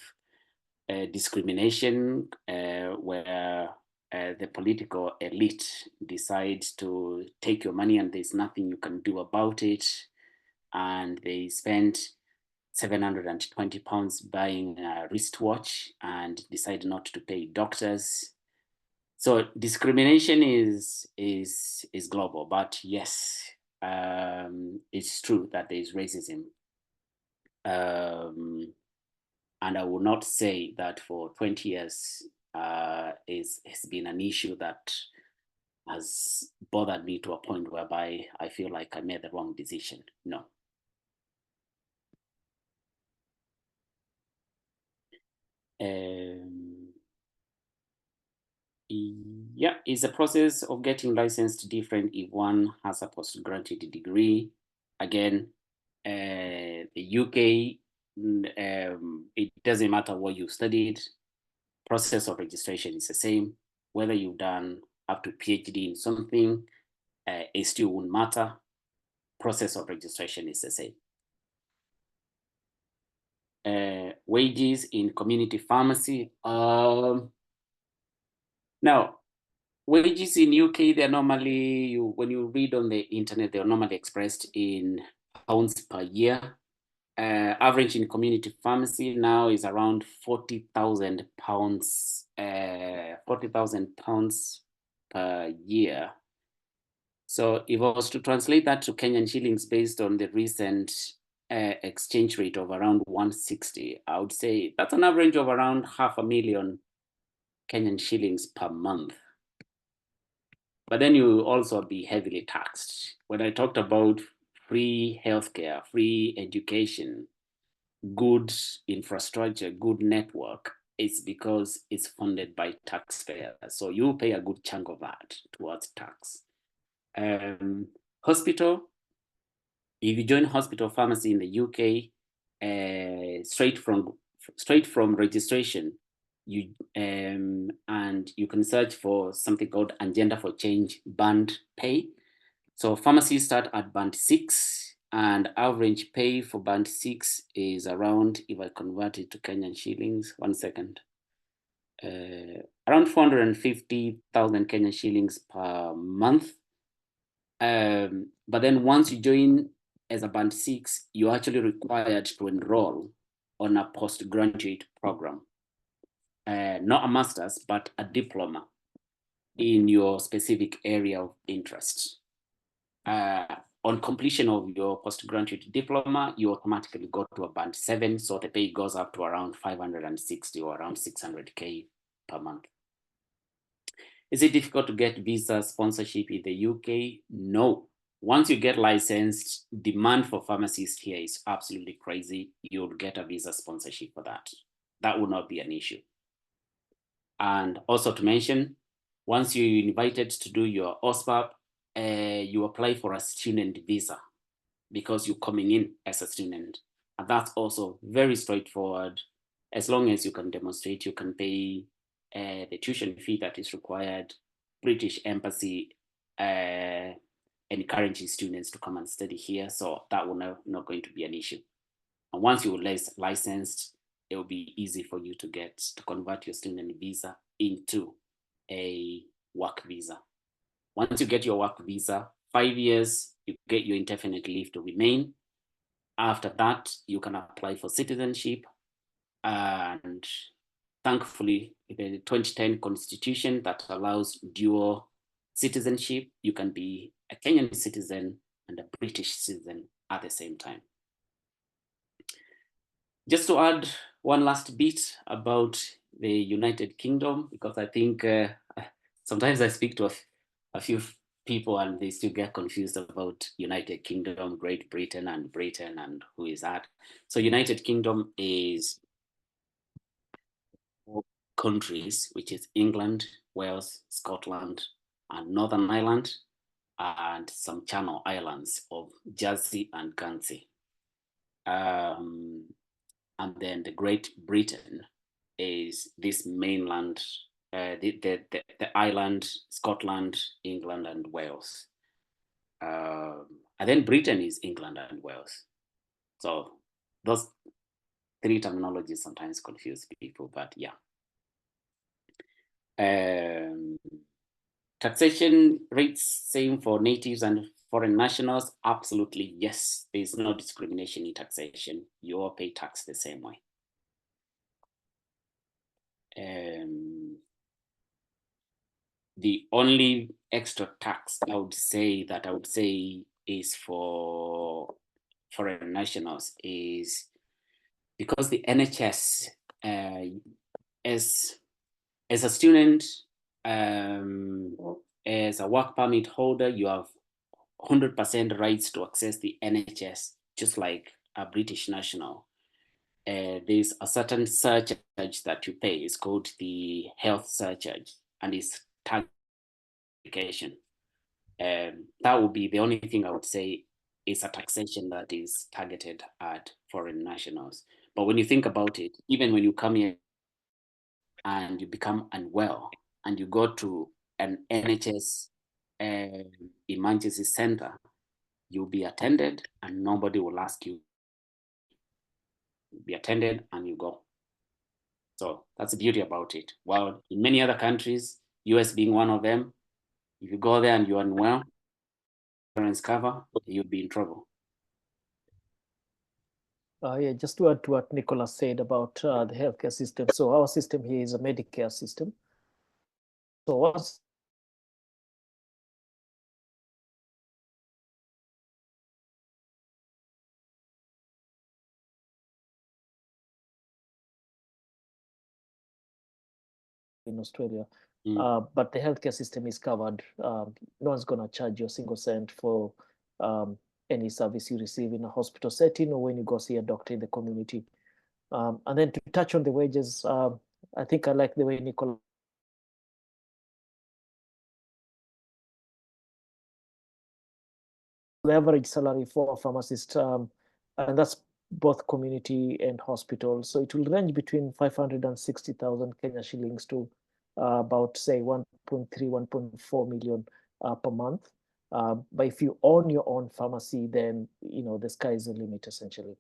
discrimination where the political elite decides to take your money and there's nothing you can do about it. And they spend £720 buying a wristwatch and decide not to pay doctors. So discrimination is global, but yes, it's true that there is racism. And I will not say that for 20 years has been an issue that has bothered me to a point whereby I feel like I made the wrong decision. No. Yeah, is the process of getting licensed different if one has a postgraduate degree? Again, the UK, it doesn't matter what you studied. Process of registration is the same. Whether you've done up to PhD in something, it still won't matter. Process of registration is the same. Wages in community pharmacy. Now, wages in UK, they're normally, when you read on the internet, they're normally expressed in pounds per year. Average in community pharmacy now is around £40,000, £40,000 per year. So if I was to translate that to Kenyan shillings based on the recent exchange rate of around 160, I would say that's an average of around 500,000 Kenyan shillings per month. But then you will also be heavily taxed. When I talked about free healthcare, free education, good infrastructure, good network, it's because it's funded by taxpayers. So you pay a good chunk of that towards tax. Hospital, if you join hospital pharmacy in the UK, straight from registration, you and you can search for something called Agenda for Change band pay. So pharmacies start at band 6, and average pay for band 6 is around, if I convert it to Kenyan shillings, 1 second, around 450,000 Kenyan shillings per month. But then once you join as a band 6, you're actually required to enroll on a postgraduate program. Not a master's, but a diploma in your specific area of interest. On completion of your postgraduate diploma, you automatically go to a band 7, so the pay goes up to around 560 or around 600K per month. Is it difficult to get visa sponsorship in the UK? No. Once you get licensed, demand for pharmacists here is absolutely crazy. You'll get a visa sponsorship for that. That would not be an issue. And also to mention, once you're invited to do your OSPAP, you apply for a student visa because you're coming in as a student. And that's also very straightforward. As long as you can demonstrate, you can pay the tuition fee that is required. British Embassy encourages students to come and study here. So that will not going to be an issue. And once you're licensed, it will be easy for you to convert your student visa into a work visa. Once you get your work visa, 5 years you get your indefinite leave to remain. After that, you can apply for citizenship. And thankfully, the 2010 constitution that allows dual citizenship, you can be a Kenyan citizen and a British citizen at the same time. Just to add one last bit about the United Kingdom, because I think sometimes I speak to a few people and they still get confused about United Kingdom, Great Britain, and who is that. So United Kingdom is countries, which is England, Wales, Scotland, and Northern Ireland, and some Channel Islands of Jersey and Guernsey. And then the Great Britain is this mainland, the island, Scotland, England, and Wales. And then Britain is England and Wales. So those three terminologies sometimes confuse people, but yeah. Taxation rates same for natives and foreign nationals? Absolutely, yes. There's no discrimination in taxation. You all pay tax the same way. The only extra tax I would say is for foreign nationals is because the NHS, as a student, as a work permit holder, you have 100% rights to access the NHS, just like a British national. There's a certain surcharge that you pay. It's called the health surcharge, and it's taxation. That would be the only thing I would say is a taxation that is targeted at foreign nationals. But when you think about it, even when you come here and you become unwell and you go to an NHS emergency center, you'll be attended and nobody will ask you. You'll be attended and you go. So that's the beauty about it. While in many other countries, US being one of them, if you go there and you're unwell, insurance cover, you'll be in trouble. Yeah, just to add to what Nicholas said about the healthcare system. So our system here is a Medicare system. So what's in Australia, but the healthcare system is covered. No one's going to charge you a single cent for any service you receive in a hospital setting or when you go see a doctor in the community. And then to touch on the wages, I think I like the way Nicola. The average salary for a pharmacist, and that's both community and hospital. So it will range between 560,000 Kenya shillings to about say 1.3, 1.4 million per month. But if you own your own pharmacy, then the sky is the limit essentially.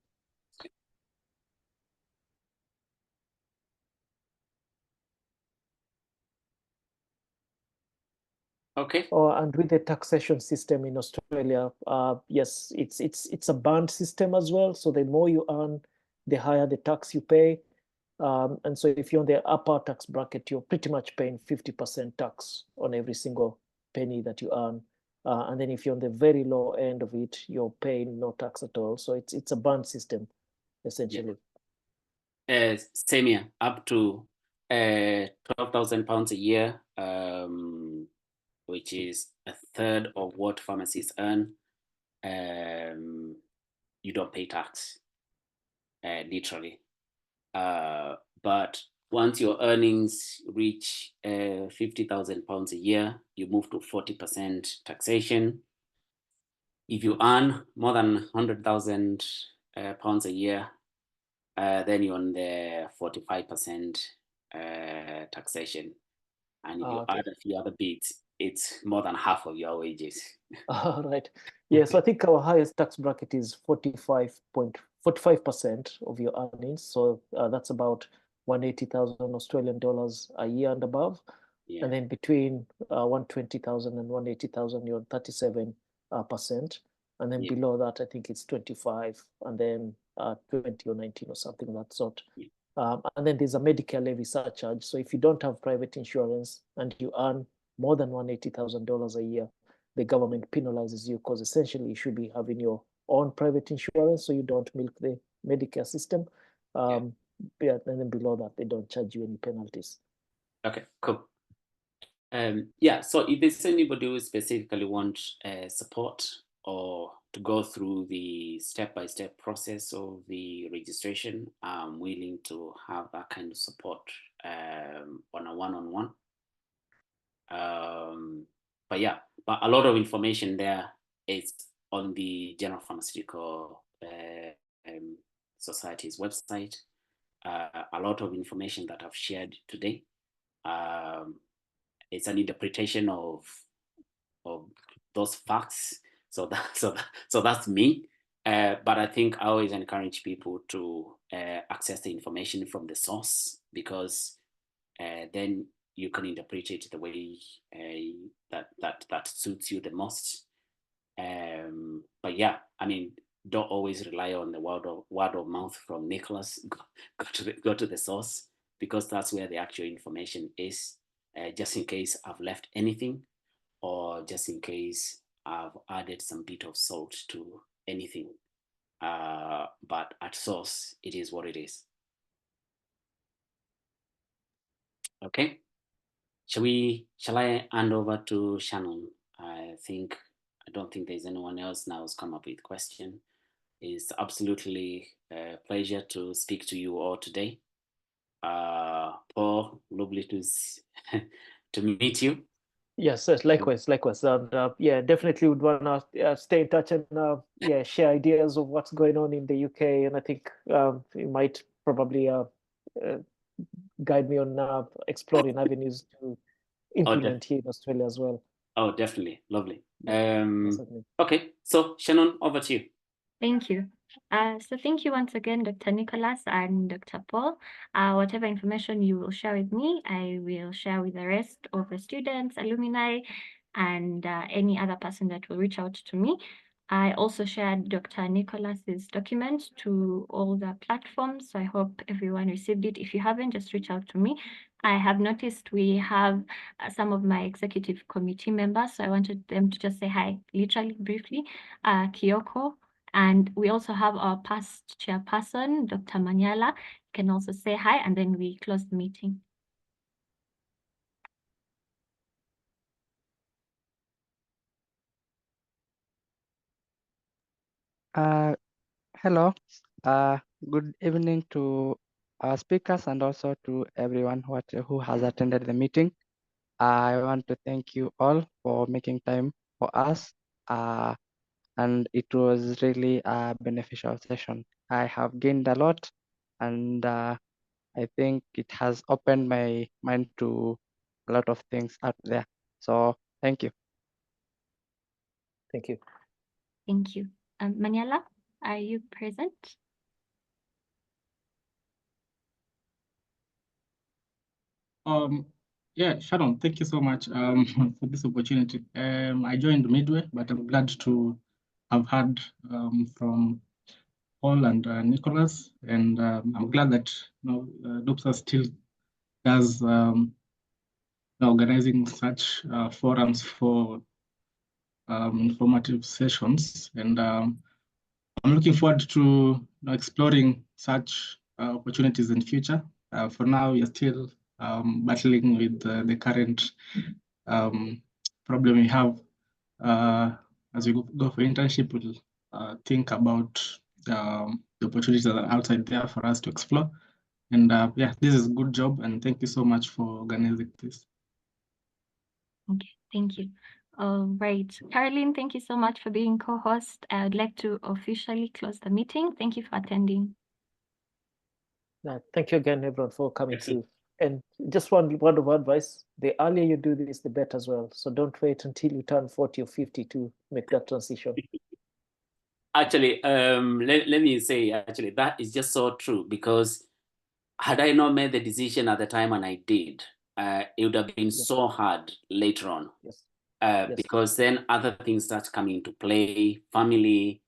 Okay. And with the taxation system in Australia, yes, it's a band system as well. So the more you earn, the higher the tax you pay. And so if you're on the upper tax bracket, you're pretty much paying 50% tax on every single penny that you earn. And then if you're on the very low end of it, you're paying no tax at all. So it's a band system, essentially. Same here, up to £12,000 a year, which is a third of what pharmacists earn. You don't pay tax, literally. But once your earnings reach £50,000 a year, you move to 40% taxation. If you earn more than £100,000 a year, then you're on the 45% taxation. And if you add a few other bits, it's more than half of your wages. All right. Yeah, so I think our highest tax bracket is 45% of your earnings. So that's about 180,000 Australian dollars a year and above. And then between 120,000 and 180,000, you're 37%. And then Yeah. below that, I think it's 25, and then 20 or 19 or something of that sort. Yeah. And then there's a Medicare levy surcharge. So if you don't have private insurance and you earn more than $180,000 a year, the government penalizes you, because essentially you should be having your own private insurance so you don't milk the Medicare system. Yeah, and then below that, they don't charge you any penalties. Okay, cool. Yeah, so if there's anybody who specifically wants support or to go through the step-by-step process of the registration, I'm willing to have that kind of support on a one-on-one. But yeah, but a lot of information there is on the General Pharmaceutical Society's website. A lot of information that I've shared today. It's an interpretation of those facts. So that's me. But I think I always encourage people to access the information from the source, because then you can interpret it the way that suits you the most. But yeah, I mean, don't always rely on the word of mouth from Nicholas. Go to the source, because that's where the actual information is. Just in case I've left anything, or just in case I've added some bit of salt to anything. But at source, it is what it is. Okay. Shall I hand over to Shannon? I don't think there's anyone else now who's come up with a question. It's absolutely a pleasure to speak to you all today. Paul, lovely to meet you. Yes, likewise. And yeah, definitely would want to stay in touch and share ideas of what's going on in the UK. And I think you might probably guide me on exploring avenues to implement here in Australia as well. Oh, definitely. Lovely. Yes, okay, so Shannon, over to you. Thank you. So thank you once again, Dr. Nicholas and Dr. Paul. Whatever information you will share with me, I will share with the rest of the students, alumni, and any other person that will reach out to me. I also shared Dr. Nicholas's document to all the platforms, so I hope everyone received it. If you haven't, just reach out to me. I have noticed we have some of my executive committee members, so I wanted them to just say hi, literally, briefly. Kyoko, and we also have our past chairperson, Dr. Manyala, can also say hi, and then we close the meeting. Hello. Good evening to our speakers and also to everyone who has attended the meeting. I want to thank you all for making time for us. And it was really a beneficial session. I have gained a lot, and I think it has opened my mind to a lot of things out there. So thank you. Thank you. Thank you. Manyala, are you present? Yeah, Sharon, thank you so much for this opportunity. I joined midway, but I'm glad to have heard from Paul and Nicholas, and I'm glad that Nupsa still does organizing such forums for informative sessions, and I'm looking forward to exploring such opportunities in future. For now, we are still battling with the current problem we have. As we go for internship, we'll think about the opportunities that are outside there for us to explore. And yeah, this is a good job, and thank you so much for organizing this. Okay, thank you. All right, Caroline, thank you so much for being co-host. I would like to officially close the meeting. Thank you for attending. Thank you again, everyone, for coming through. And just one word of advice: the earlier you do this, the better as well. So don't wait until you turn 40 or 50 to make that transition. Actually, let me say, actually, that is just so true, because had I not made the decision at the time and I did, it would have been so hard later on. Yes. Yes. because then other things start coming into play, family,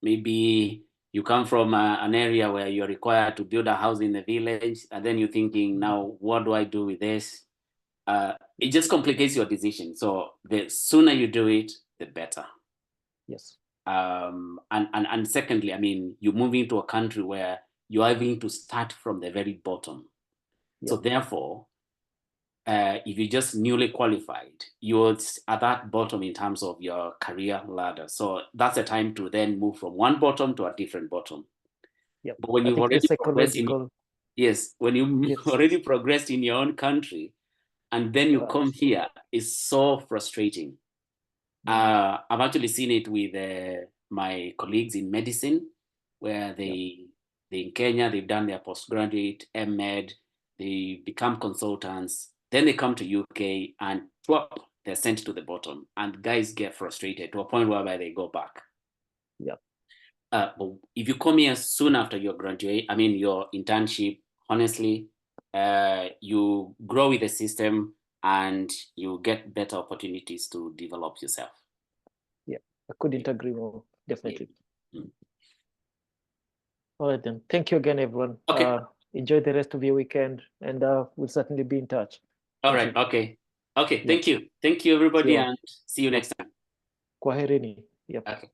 maybe you come from an area where you're required to build a house in the village, and then you're thinking, now, what do I do with this? It just complicates your decision. So the sooner you do it, the better. Yes. And secondly, I mean, you're moving to a country where you're having to start from the very bottom. So therefore, if you're just newly qualified, you're at that bottom in terms of your career ladder. So that's the time to then move from one bottom to a different bottom. Yep. But when you've already progressed when you already progressed in your own country, and then you come here, it's so frustrating. I've actually seen it with my colleagues in medicine, where they in Kenya, they've done their postgraduate, MEd, they become consultants, then they come to UK and they're sent to the bottom, and guys get frustrated to a point whereby they go back. But if you come here soon after your graduate, I mean your internship, honestly, you grow with the system and you get better opportunities to develop yourself. Yeah, I couldn't agree more, definitely. Yeah. All right then. Thank you again, everyone. Okay. Enjoy the rest of your weekend, and we'll certainly be in touch. All right. Okay. Okay. Thank you. Thank you, everybody, and see you next time. Kwaherini. Yep. Okay.